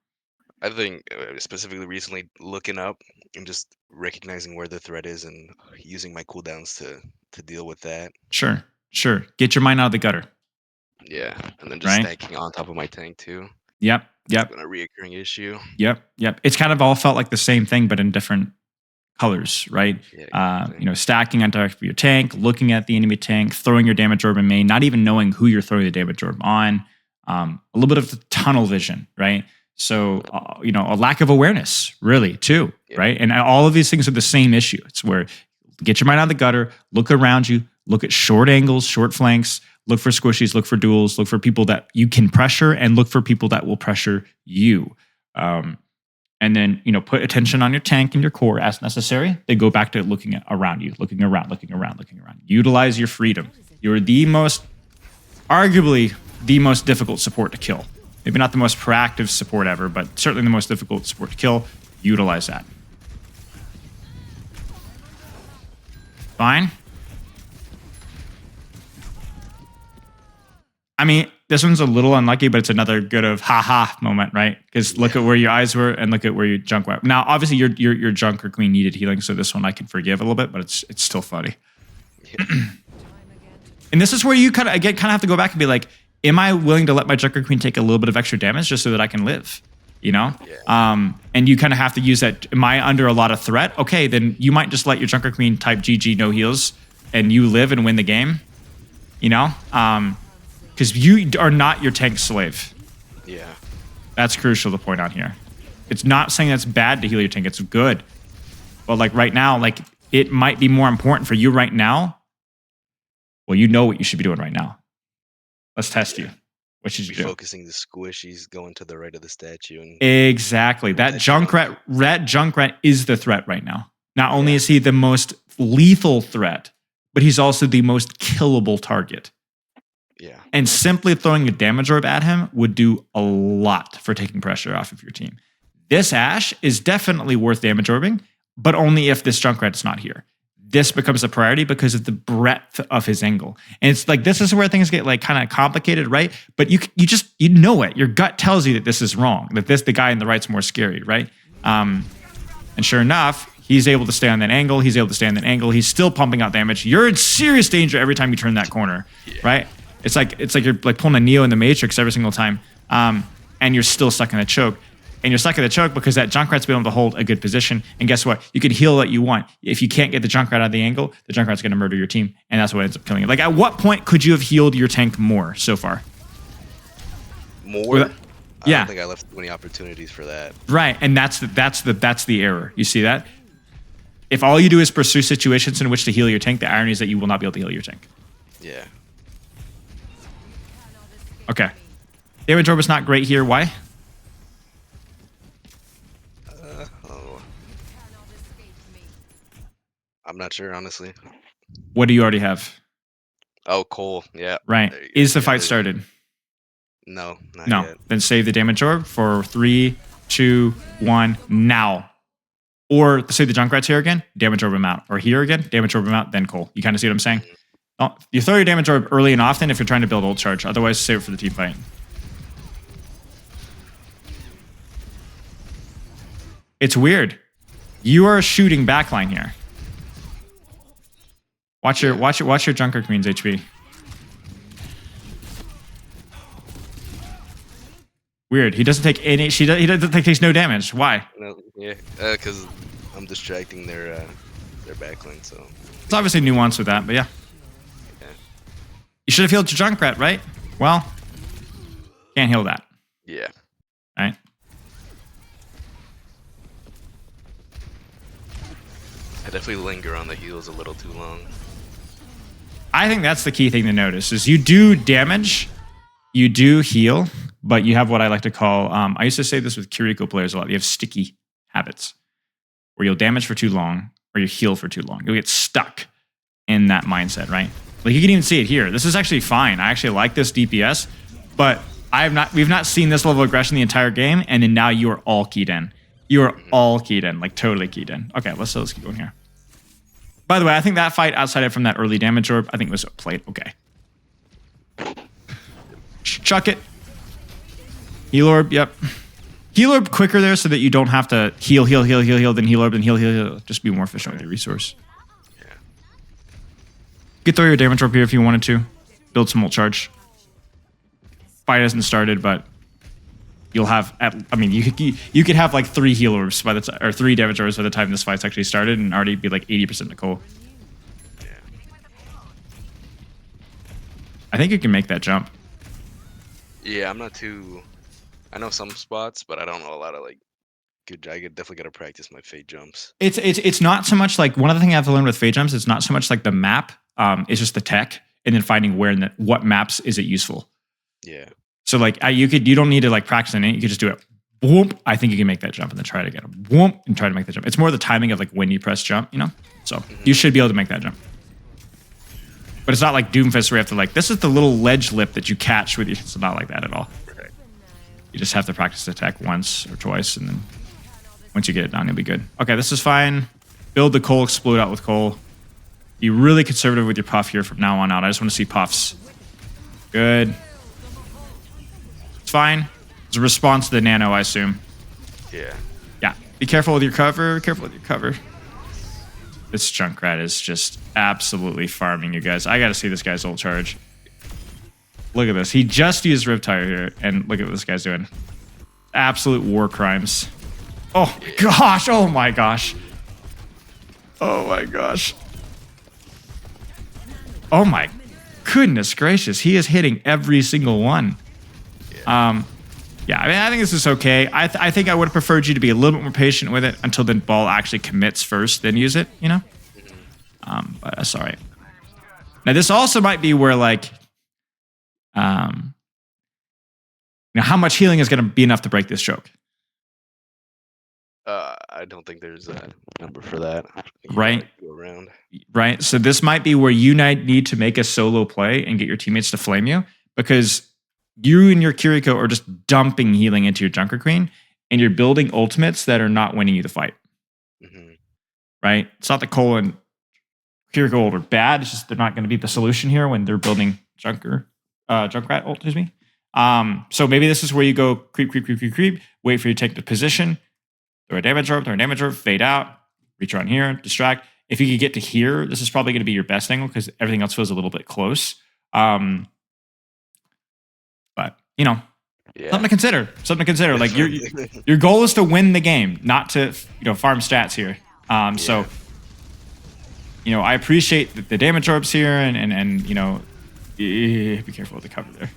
I think specifically recently looking up and just recognizing where the threat is and using my cooldowns to deal with that. Sure. Get your mind out of the gutter. Yeah, and then just stacking on top of my tank too. Yep. It's been a reoccurring issue. Yep. It's kind of all felt like the same thing, but in different colors, right? Yeah, exactly. You know, stacking on top of your tank, looking at the enemy tank, throwing your damage orb in main, not even knowing who you're throwing the damage orb on. A little bit of the tunnel vision, right? So, you know, a lack of awareness, really, too, right? And all of these things are the same issue. It's where get your mind out of the gutter, look around you, look at short angles, short flanks, look for squishies, look for duels, look for people that you can pressure, and look for people that will pressure you. And then, you know, put attention on your tank and your core as necessary. They go back to looking around you, looking around. Utilize your freedom. You're arguably the most difficult support to kill. Maybe not the most proactive support ever, but certainly the most difficult support to kill. Utilize that. Fine. I mean, this one's a little unlucky, but it's another good of ha moment, right? Because look at where your eyes were and look at where your junk went. Now, obviously, your junk or queen needed healing, so this one I can forgive a little bit, but it's still funny. Yeah. And this is where you kind of have to go back and be like, am I willing to let my junk or queen take a little bit of extra damage just so that I can live? You know? Yeah. And you kind of have to use that. Am I under a lot of threat? Okay, then you might just let your junk or queen type GG no heals and you live and win the game. You know? Because you are not your tank slave. Yeah. That's crucial to point out here. It's not saying that's bad to heal your tank. It's good. But like right now, like it might be more important for you right now. Well, you know what you should be doing right now. Let's test you. What should you do? Focusing the squishies going to the right of the statue. And Exactly. That Junkrat is the threat right now. Not only is he the most lethal threat, but he's also the most killable target. Yeah. And simply throwing a damage orb at him would do a lot for taking pressure off of your team. This Ashe is definitely worth damage orbing, but only if this Junkrat's not here. This becomes a priority because of the breadth of his angle. And it's like, this is where things get like kind of complicated, right? But you know it. Your gut tells you that this is wrong, that the guy in the right's more scary, right? And sure enough, he's able to stay on that angle. He's able to stay on that angle. He's still pumping out damage. You're in serious danger every time you turn that corner, right? It's like you're like pulling a Neo in the Matrix every single time, and you're still stuck in a choke. And you're stuck in the choke because that Junkrat's been able to hold a good position. And guess what? You can heal what you want. If you can't get the Junkrat out of the angle, the Junkrat's going to murder your team, and that's what ends up killing you. Like, at what point could you have healed your tank more so far? More? I yeah. don't think I left too many opportunities for that. Right, and that's the error. You see that? If all you do is pursue situations in which to heal your tank, the irony is that you will not be able to heal your tank. Yeah. Okay. Damage orb is not great here. Why? I'm not sure, honestly. What do you already have? Oh, Cole. Yeah. Right. Is the fight started? No, not yet. Then save the damage orb for 3, 2, 1, now. Or save the Junkrat's here again, damage orb him out. Or here again, damage orb him out, then Cole. You kind of see what I'm saying? Oh, you throw your damage orb early and often if you're trying to build ult charge. Otherwise, save it for the team fight. It's weird. You are shooting backline here. Watch your Junker Queen's HP. Weird. He doesn't take any. Takes no damage. Why? No, yeah, because I'm distracting their backline. So it's obviously nuance with that, but yeah. You should have healed your Junkrat, right? Well, can't heal that. Yeah. Right. I definitely linger on the heals a little too long. I think that's the key thing to notice is you do damage, you do heal, but you have what I like to call, I used to say this with Kiriko players a lot, you have sticky habits where you'll damage for too long or you heal for too long. You'll get stuck in that mindset, right? Like you can even see it here. This is actually fine. I actually like this DPS, but we've not seen this level of aggression the entire game, and then now you are all keyed in. You are all keyed in, like totally keyed in. Okay, let's keep going here. By the way, I think that fight outside of from that early damage orb, I think was played okay. Chuck it. Heal orb, yep. Heal orb quicker there so that you don't have to heal, then heal orb, then heal. Just be more efficient with your resource. Yeah. You could throw your damage orb here if you wanted to. Build some ult charge. Fight hasn't started, but you'll have, you could have like 3 heal orbs by the time, or 3 damage orbs by the time this fight's actually started, and already be like 80% Nicole. Yeah. I think you can make that jump. Yeah, I'm not too. I know some spots, but I don't know a lot of like good. I definitely gotta practice my fade jumps. It's not so much like one of the things I've learned with fade jumps. It's not so much like the map. It's just the tech, and then finding where and what maps is it useful. Yeah. So like you don't need to like practice in it. You could just do it. Boom. I think you can make that jump and then try it again. Boom, and try to make that jump. It's more the timing of like when you press jump, you know? So you should be able to make that jump. But it's not like Doomfist where you have to like, this is the little ledge lip that you catch with you. It's not like that at all. Right. You just have to practice the attack once or twice, and then once you get it down, you'll be good. Okay, this is fine. Build the Cole, explode out with Cole. Be really conservative with your puff here from now on out. I just want to see puffs. Good. It's fine. It's a response to the nano, I assume. Yeah. Yeah. Be careful with your cover. Careful with your cover. This Junkrat is just absolutely farming you guys. I got to see this guy's ult charge. Look at this. He just used Riptire here, and look at what this guy's doing. Absolute war crimes. Oh my gosh. Oh my gosh. Oh my gosh. Oh my goodness gracious. He is hitting every single one. Yeah, I mean, I think this is okay. I think I would have preferred you to be a little bit more patient with it until the ball actually commits first, then use it, you know? But that's all right. Now, this also might be where, like, you know, how much healing is going to be enough to break this choke? I don't think there's a number for that. Right. Go around. Right. So this might be where you need to make a solo play and get your teammates to flame you, because you and your Kiriko are just dumping healing into your Junker Queen, and you're building ultimates that are not winning you the fight. Mm-hmm. Right? It's not that Cole and Kiriko ult are bad. It's just they're not going to be the solution here when they're building Junkrat ult, excuse me. So maybe this is where you go creep, wait for you to take the position, throw a damage orb, fade out, reach around here, distract. If you could get to here, this is probably going to be your best angle because everything else feels a little bit close. But, you know, something to consider. Like your goal is to win the game, not to, you know, farm stats here. So, you know, I appreciate the damage orbs here and you know, be careful with the cover there.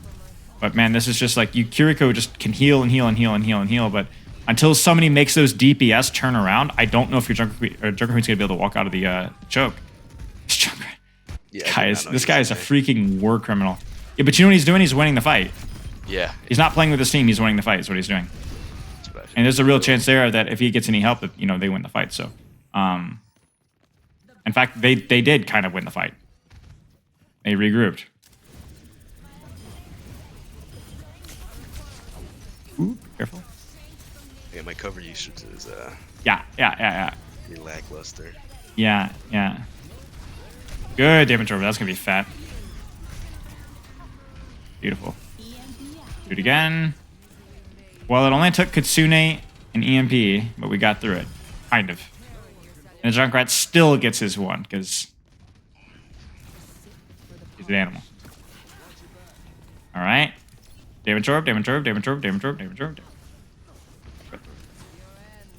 But man, this is just like Kiriko just can heal and heal. But until somebody makes those DPS turn around, I don't know if your Junker Queen's gonna be able to walk out of the choke. This guy is a freaking war criminal. Yeah, but you know what he's doing? He's winning the fight. Yeah. He's not playing with his team. He's winning the fight. Is what he's doing. And there's a real chance there that if he gets any help, that, you know, they win the fight. So, in fact, they did kind of win the fight. They regrouped. Ooh, careful. Yeah, my cover usage is Yeah. pretty lackluster. Yeah. Good damage over. That's gonna be fat. Beautiful. Do it again. Well, it only took Kitsune and EMP, but we got through it. Kind of. And the Junkrat still gets his one, because he's an animal. Alright. Damage orb.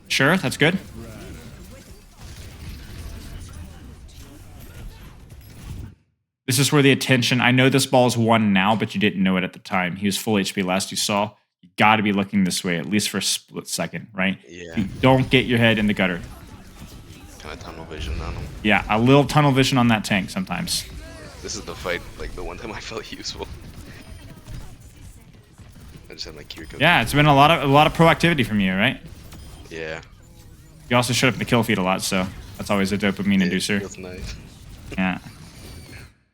Sure, that's good. This is where the attention... I know this ball is 1 now, but you didn't know it at the time. He was full HP last you saw. You got to be looking this way, at least for a split second, right? Yeah. You don't get your head in the gutter. Kind of tunnel vision on him. Yeah, a little tunnel vision on that tank sometimes. This is the fight, like the one time I felt useful. I just had my Kiriko. Yeah, it's been a lot of proactivity from you, right? Yeah. You also showed up in the kill feed a lot, so that's always a dopamine inducer. Feels nice. Yeah.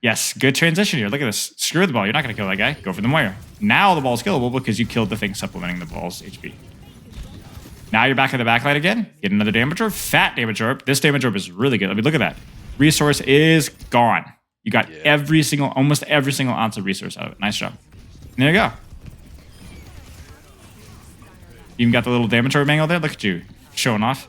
Yes, good transition here. Look at this. Screw the ball. You're not going to kill that guy. Go for the Moira. Now the ball's killable because you killed the thing supplementing the ball's HP. Now you're back at the backlight again. Get another damage orb. Fat damage orb. This damage orb is really good. I mean, look at that. Resource is gone. You got almost every single ounce of resource out of it. Nice job. And there you go. You even got the little damage orb angle there. Look at you showing off.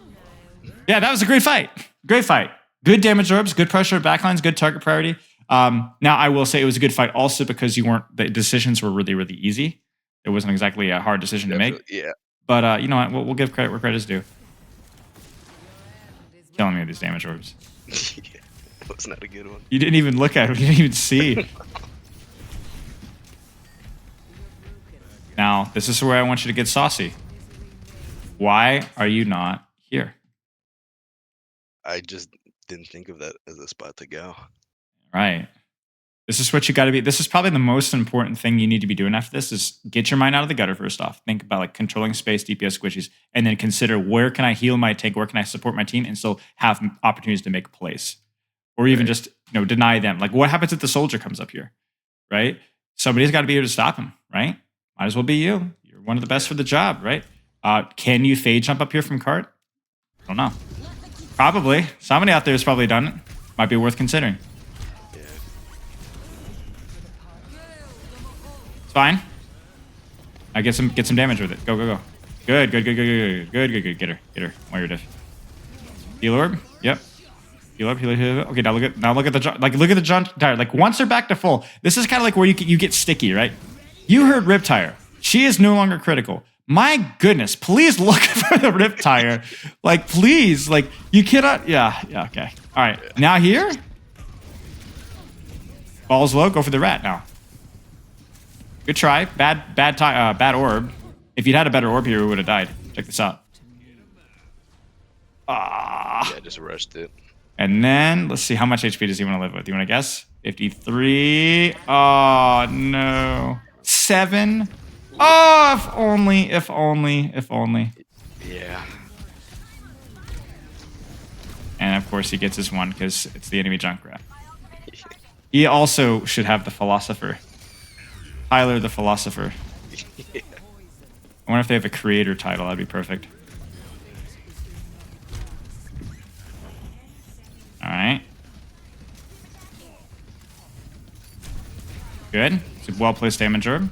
Yeah, that was a great fight. Great fight. Good damage orbs, good pressure backlines, good target priority. Now I will say it was a good fight also because the decisions were really, really easy. It wasn't exactly a hard decision to make. Yeah. But you know what? We'll give credit where credit is due. Killing me with these damage orbs. Yeah, that was not a good one. You didn't even look at it. You didn't even see. Now, this is where I want you to get saucy. Why are you not here? I just didn't think of that as a spot to go. Right. This is what you got to be. This is probably the most important thing you need to be doing after this is get your mind out of the gutter first off. Think about like controlling space, DPS squishies, and then consider where can I heal my tank, where can I support my team and still have opportunities to make plays. Or even just, you know, deny them. Like what happens if the soldier comes up here, right? Somebody's got to be able to stop him, right? Might as well be you. You're one of the best for the job, right? Can you fade jump up here from cart? I don't know. Probably. Somebody out there has probably done it. Might be worth considering. It's fine. I get some damage with it. Go, go, go. Good, good, good, good, good, good, good, good. Get her. Moira diff. Heal orb. Yep. Heal up, heal, heal. Okay, now look at the John tire. Like once they're back to full, this is kind of like where you get sticky, right? You heard Rip Tire. She is no longer critical. My goodness, please look for the Rip Tire. Like, please, like you cannot. Yeah, okay. All right, now here. Balls low. Go for the rat now. Good try. Bad orb. If you'd had a better orb here, we would have died. Check this out. Yeah, I just rushed it. And then let's see, how much HP does he want to live with? You want to guess? 53. Oh no. 7. Oh, if only. Yeah. And of course he gets his one because it's the enemy Junkrat. He also should have the Philosopher. Tyler the Philosopher. Yeah. I wonder if they have a creator title. That'd be perfect. All right. Good. It's a well-placed damage orb.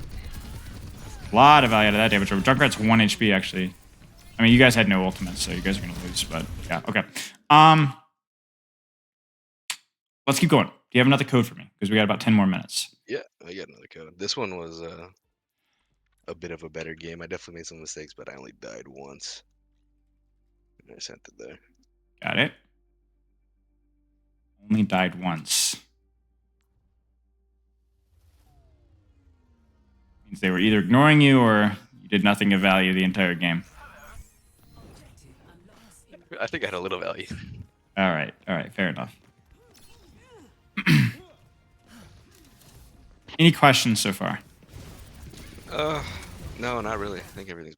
A lot of value out of that damage orb. Junkrat's 1 HP, actually. I mean, you guys had no ultimates, so you guys are going to lose, but yeah, okay. Let's keep going. Do you have another code for me? Because we got about 10 more minutes. Yeah, I got another code. This one was a bit of a better game. I definitely made some mistakes, but I only died once. And I sent it there. Got it. Only died once. Means they were either ignoring you or you did nothing of value the entire game. I think I had a little value. All right, fair enough. Any questions so far? No, not really. I think everything's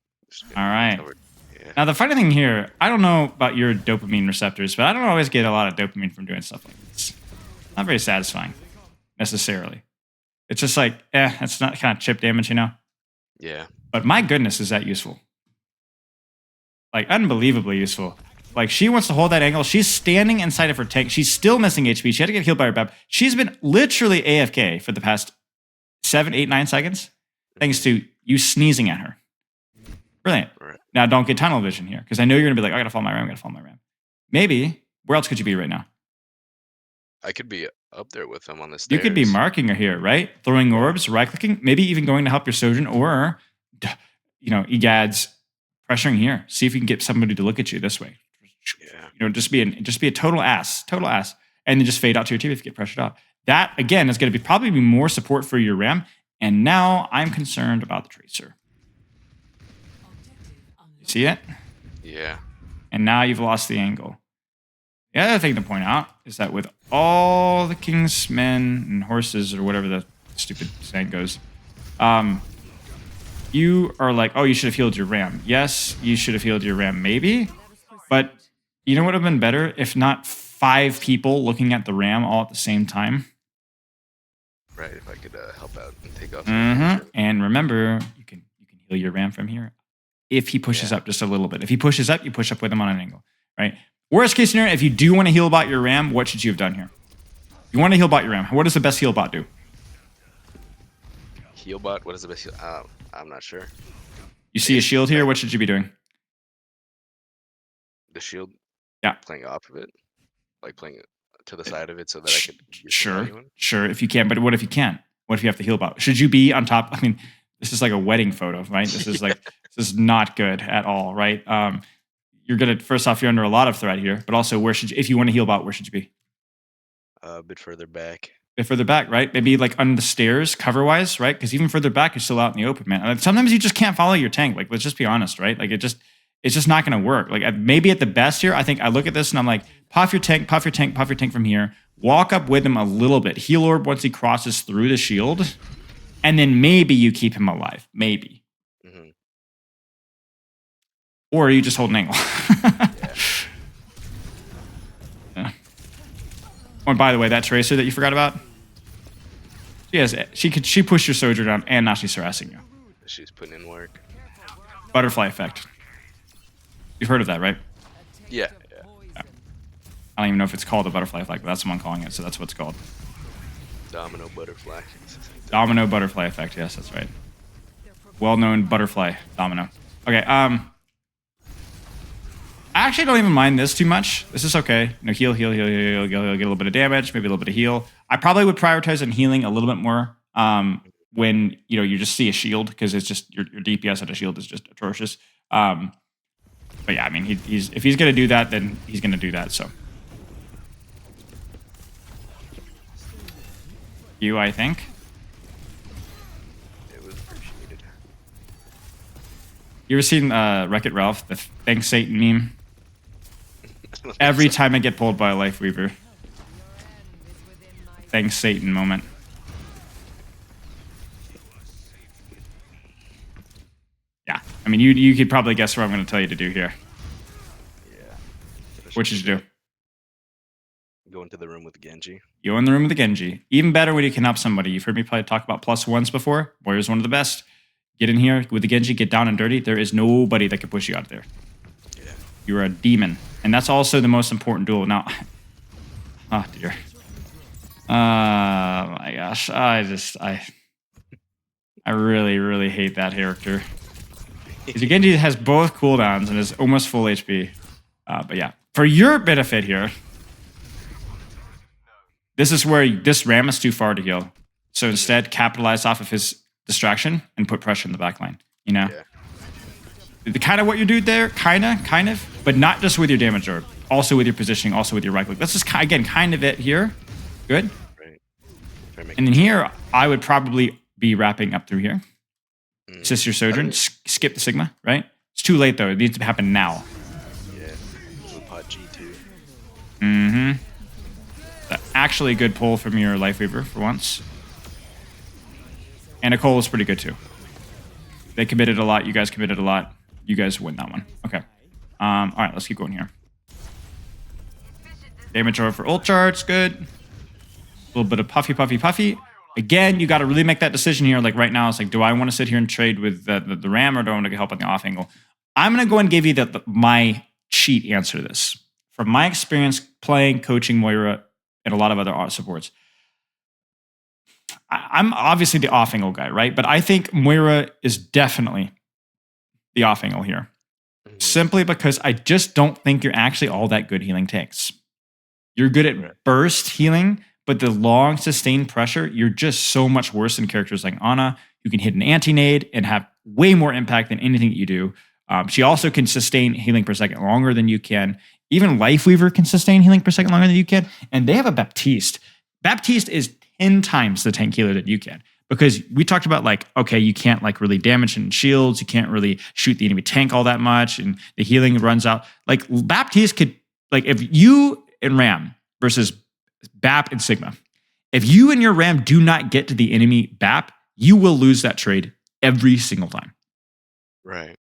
all right. covered. Yeah. Now the funny thing here, I don't know about your dopamine receptors, but I don't always get a lot of dopamine from doing stuff like this. Not very satisfying, necessarily. It's just like, it's not kind of chip damage, you know? Yeah. But my goodness, is that useful? Like, unbelievably useful. Like, she wants to hold that angle. She's standing inside of her tank. She's still missing HP. She had to get healed by her BAP. She's been literally AFK for the past 7, 8, 9 seconds, thanks to you sneezing at her. Brilliant. Right. Now, don't get tunnel vision here, because I know you're going to be like, I got to follow my RAM, Maybe. Where else could you be right now? I could be up there with them on the stairs. You could be marking her here, right? Throwing orbs, right-clicking, maybe even going to help your Sojourn, or, Egad's pressuring here. See if you can get somebody to look at you this way. Yeah. Just be a total ass, and then just fade out to your team if you get pressured out. That again is going to probably be more support for your RAM. And now I'm concerned about the Tracer. You see it? Yeah. And now you've lost the angle. The other thing to point out is that with all the king's men and horses, or whatever the stupid saying goes, you are like, oh, you should have healed your RAM. Yes, you should have healed your RAM, maybe. But you know what would have been better if not 5 people looking at the RAM all at the same time? Right, if I could help out and take off. And remember, you can heal your RAM from here. If he pushes up just a little bit. If he pushes up, you push up with him on an angle, right? Worst case scenario, if you do want to heal bot your RAM, what should you have done here? You want to heal bot your RAM. What does the best heal bot do? Heal bot? What is the best heal? I'm not sure. You see a shield here? What should you be doing? The shield? Yeah. Playing off of it? Like playing it to the side of it so that I could... Sure, if you can. But what if you can't? What if you have to heal bot? Should you be on top? I mean, this is like a wedding photo, right? This is like, this is not good at all, right? You're going to, first off, you're under a lot of threat here. But also, if you want to heal bot, where should you be? A bit further back. A bit further back, right? Maybe like on the stairs, cover-wise, right? Because even further back, you're still out in the open, man. And sometimes you just can't follow your tank. Like, let's just be honest, right? Like, it's just not going to work. Like, maybe at the best here, I think I look at this and I'm like, puff your tank from here. Walk up with him a little bit. Heal orb once he crosses through the shield. And then maybe you keep him alive. Maybe. Mm-hmm. Or you just hold an angle. Yeah. Oh, and by the way, that Tracer that you forgot about, she pushed your Sojourn down, and now she's harassing you. She's putting in work. Butterfly effect. You've heard of that, right? Yeah. I don't even know if it's called a butterfly effect, but that's someone calling it, so that's what it's called. Domino butterfly. Domino butterfly effect, yes, that's right. Well-known butterfly domino. Okay, I actually don't even mind this too much. This is okay. Heal, get a little bit of damage, maybe a little bit of heal. I probably would prioritize on healing a little bit more when you just see a shield, because it's just your DPS on a shield is just atrocious. But yeah, I mean, if he's gonna do that, then he's gonna do that. So I think. It was appreciated. You ever seen Wreck-It Ralph, the Thanks Satan meme? Every time I get pulled by a Life Weaver. Thanks Satan moment. Yeah, I mean, you could probably guess what I'm going to tell you to do here. Yeah. What should you do? Go into the room with Genji. You go in the room with the Genji. Even better when you can up somebody. You've heard me probably talk about +1s before. Moira's one of the best. Get in here with the Genji, get down and dirty. There is nobody that can push you out of there. Yeah. You're a demon. And that's also the most important duel. Now, oh dear. Oh my gosh. I really, really hate that character. Because Genji has both cooldowns and is almost full HP. But yeah, for your benefit here, this is where this Ram is too far to heal. So instead, capitalize off of his distraction and put pressure in the back line. Yeah. The kind of what you do there, kind of, but not just with your damage orb, also with your positioning, also with your right click. That's just again kind of it here. Good. Right. And then here, I would probably be wrapping up through here. Assist your Sojourn. Skip the Sigma, right? It's too late though. It needs to happen now. Yeah. Blue pot G2. Mm-hmm. Actually a good pull from your Life Weaver for once. And Nicole was pretty good too. They committed a lot. You guys committed a lot. You guys win that one. Okay. All right, let's keep going here. Damage over for ult charge. Good. A little bit of puffy. Again, you got to really make that decision here. Like right now, it's like, do I want to sit here and trade with the Ram, or do I want to get help on the off angle? I'm going to go and give you my cheat answer to this. From my experience playing, coaching Moira, and a lot of other supports, I'm obviously the off angle guy, right? But I think Moira is definitely the off angle here. Simply because I just don't think you're actually all that good healing tanks. You're good at burst healing, but the long sustained pressure, you're just so much worse than characters like Ana, who can hit an anti-nade and have way more impact than anything that you do. She also can sustain healing per second longer than you can. Even Life Weaver can sustain healing per second longer than you can. And they have a Baptiste. Baptiste is 10 times the tank healer that you can. Because we talked about okay, you can't really damage and shields. You can't really shoot the enemy tank all that much. And the healing runs out. Baptiste could, if you and Ram versus Bap and Sigma, if you and your Ram do not get to the enemy Bap, you will lose that trade every single time. Right.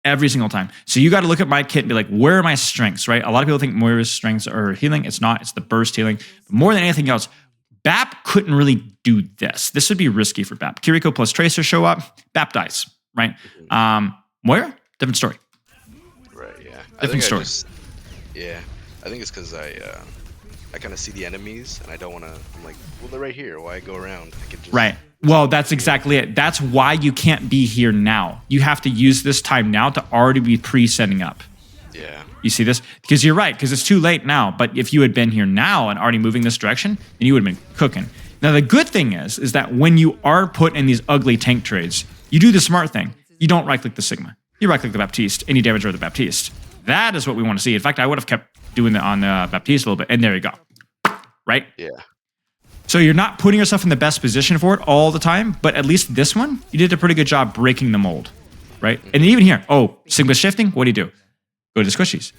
Every single time. So you got to look at my kit and be like, where are my strengths, right? A lot of people think Moira's strengths are healing. It's not. It's the burst healing. But more than anything else, Bap couldn't really do this. This would be risky for Bap. Kiriko plus Tracer show up. Bap dies, right? Moira, different story. Right, yeah. Different story. I think it's because I kind of see the enemies and I don't want to. I'm like, well, they're right here. Why go around? I could just. Right. Well, that's exactly it. That's why you can't be here now. You have to use this time now to already be pre-setting up. Yeah. You see this? Because you're right, because it's too late now. But if you had been here now and already moving this direction, then you would have been cooking. Now, the good thing is that when you are put in these ugly tank trades, you do the smart thing. You don't right-click the Sigma. You right-click the Baptiste, and you damage over the Baptiste. That is what we want to see. In fact, I would have kept doing that on the Baptiste a little bit, and there you go. Right? Yeah. So you're not putting yourself in the best position for it all the time, but at least this one, you did a pretty good job breaking the mold, right? And even here, Sigma shifting, what do? Go to the squishies.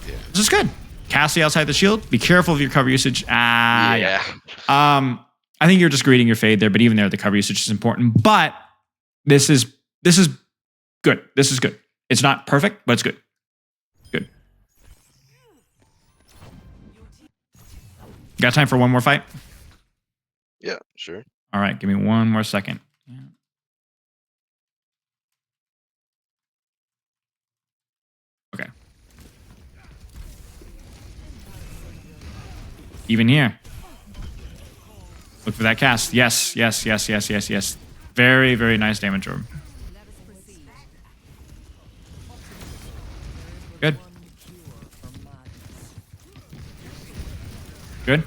Yeah. This is good. Cassie outside the shield. Be careful of your cover usage. Yeah. I think you're just greeting your fade there, but even there, the cover usage is important. But this is good. This is good. It's not perfect, but it's good. Good. Got time for one more fight? Yeah, sure. All right, give me one more second. Yeah. Okay. Even here. Look for that cast. Yes. Very, very nice damage orb. Good. Good. I mean,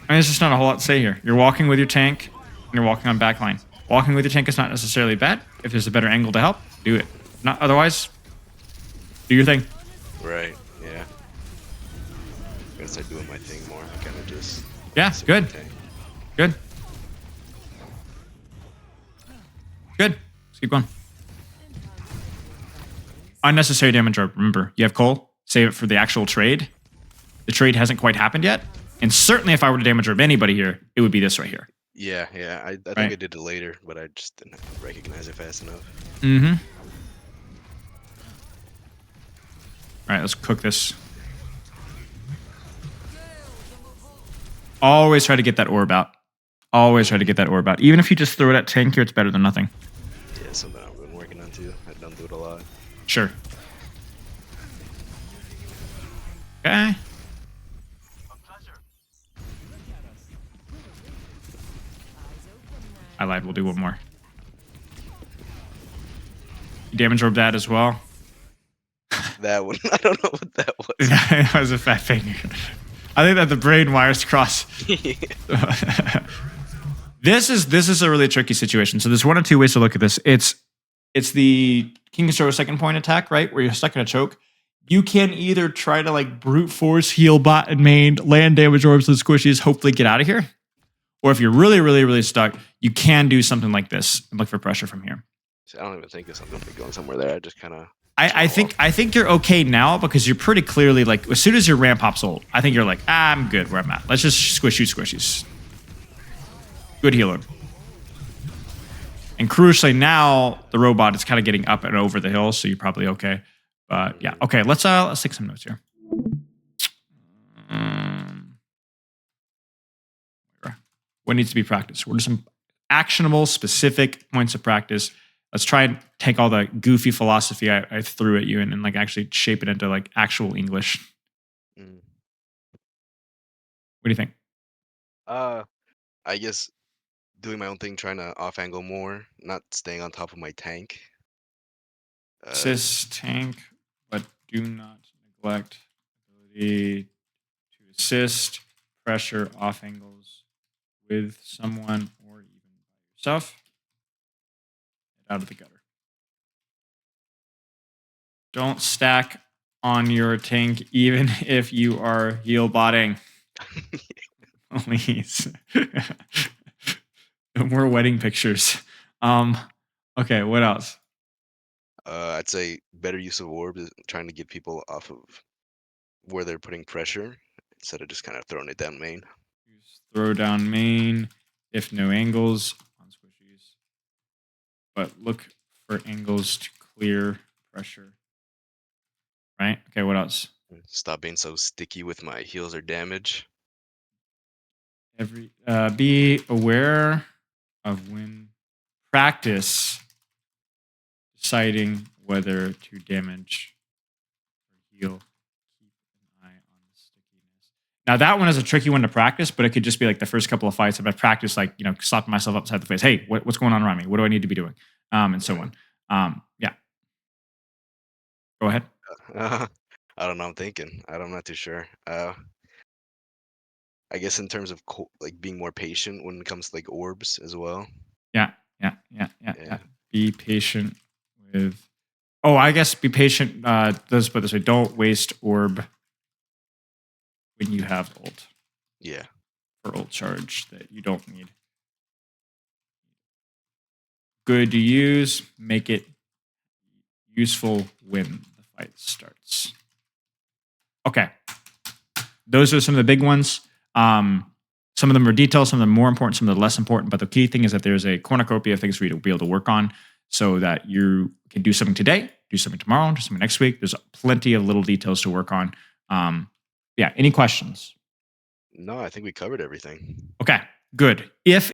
there's just not a whole lot to say here. You're walking with your tank, and you're walking on backline. Walking with your tank is not necessarily bad. If there's a better angle to help, do it. Not otherwise, do your thing. Right. Yeah. Gotta start doing my thing more. I kind of just. Yeah. sit with Good. the tank. Good. Good. Let's keep going. Unnecessary damage orb. Remember, you have coal. Save it for the actual trade. The trade hasn't quite happened yet. And certainly if I were to damage orb anybody here, it would be this right here. Yeah. Yeah. I think Right. I did it later, but I just didn't recognize it fast enough. Mm-hmm. All right, let's cook this. Always try to get that orb out. Always try to get that orb out. Even if you just throw it at tank here, it's better than nothing. Yeah, something I've been working on too. I don't do it a lot. Sure. Okay. I lied. We'll do one more. You damage orb that as well. That one, I don't know what that was. That was a fat finger. I think that the brain wires cross. This is a really tricky situation. So there's one or two ways to look at this. It's the King's Throw second point attack, right? Where you're stuck in a choke. You can either try to like brute force, heal bot and main, land damage orbs and squishies, hopefully get out of here. Or if you're really, really, really stuck, you can do something like this and look for pressure from here. See, I don't even think I'm gonna be going somewhere there. I just kind of. I think you're okay now because you're pretty clearly like as soon as your ramp hops ult, I think you're like, I'm good where I'm at. Let's just shoot squishies. Good healer. And crucially now the robot is kind of getting up and over the hill, so you're probably okay. But yeah, okay, let's take some notes here. What needs to be practiced? What are some actionable, specific points of practice? Let's try and take all the goofy philosophy I threw at you and like actually shape it into like actual English. What do you think? I guess doing my own thing, trying to off angle more, not staying on top of my tank. Assist tank, but do not neglect ability to assist, pressure off angles with someone or even by yourself. Get out of the gutter. Don't stack on your tank even if you are heal botting. Please. No more wedding pictures. Okay, what else? I'd say better use of orbs, is trying to get people off of where they're putting pressure instead of just kind of throwing it down main. Use throw down main if no angles on squishies. But look for angles to clear pressure. Right? Okay, what else? Stop being so sticky with my heals or damage. Be aware of when practice deciding whether to damage or heal. Keep an eye on the stickiness. Now that one is a tricky one to practice, but it could just be like the first couple of fights. If I practice, like slapping myself upside the face. Hey, what's going on around me? What do I need to be doing? And so on. Yeah. Go ahead. I don't know. I'm thinking. I'm not too sure. I guess in terms of like being more patient when it comes to like orbs as well. Yeah. Be patient with. Oh, I guess be patient. Let's put it this way: don't waste orb when you have ult. Yeah. For ult charge that you don't need. Good to use. Make it useful when the fight starts. Okay. Those are some of the big ones. Some of them are detailed, some of them are more important, some of them are less important. But the key thing is that there's a cornucopia of things for you to be able to work on so that you can do something today, do something tomorrow, do something next week. There's plenty of little details to work on. Yeah. Any questions? No, I think we covered everything. Okay, good. If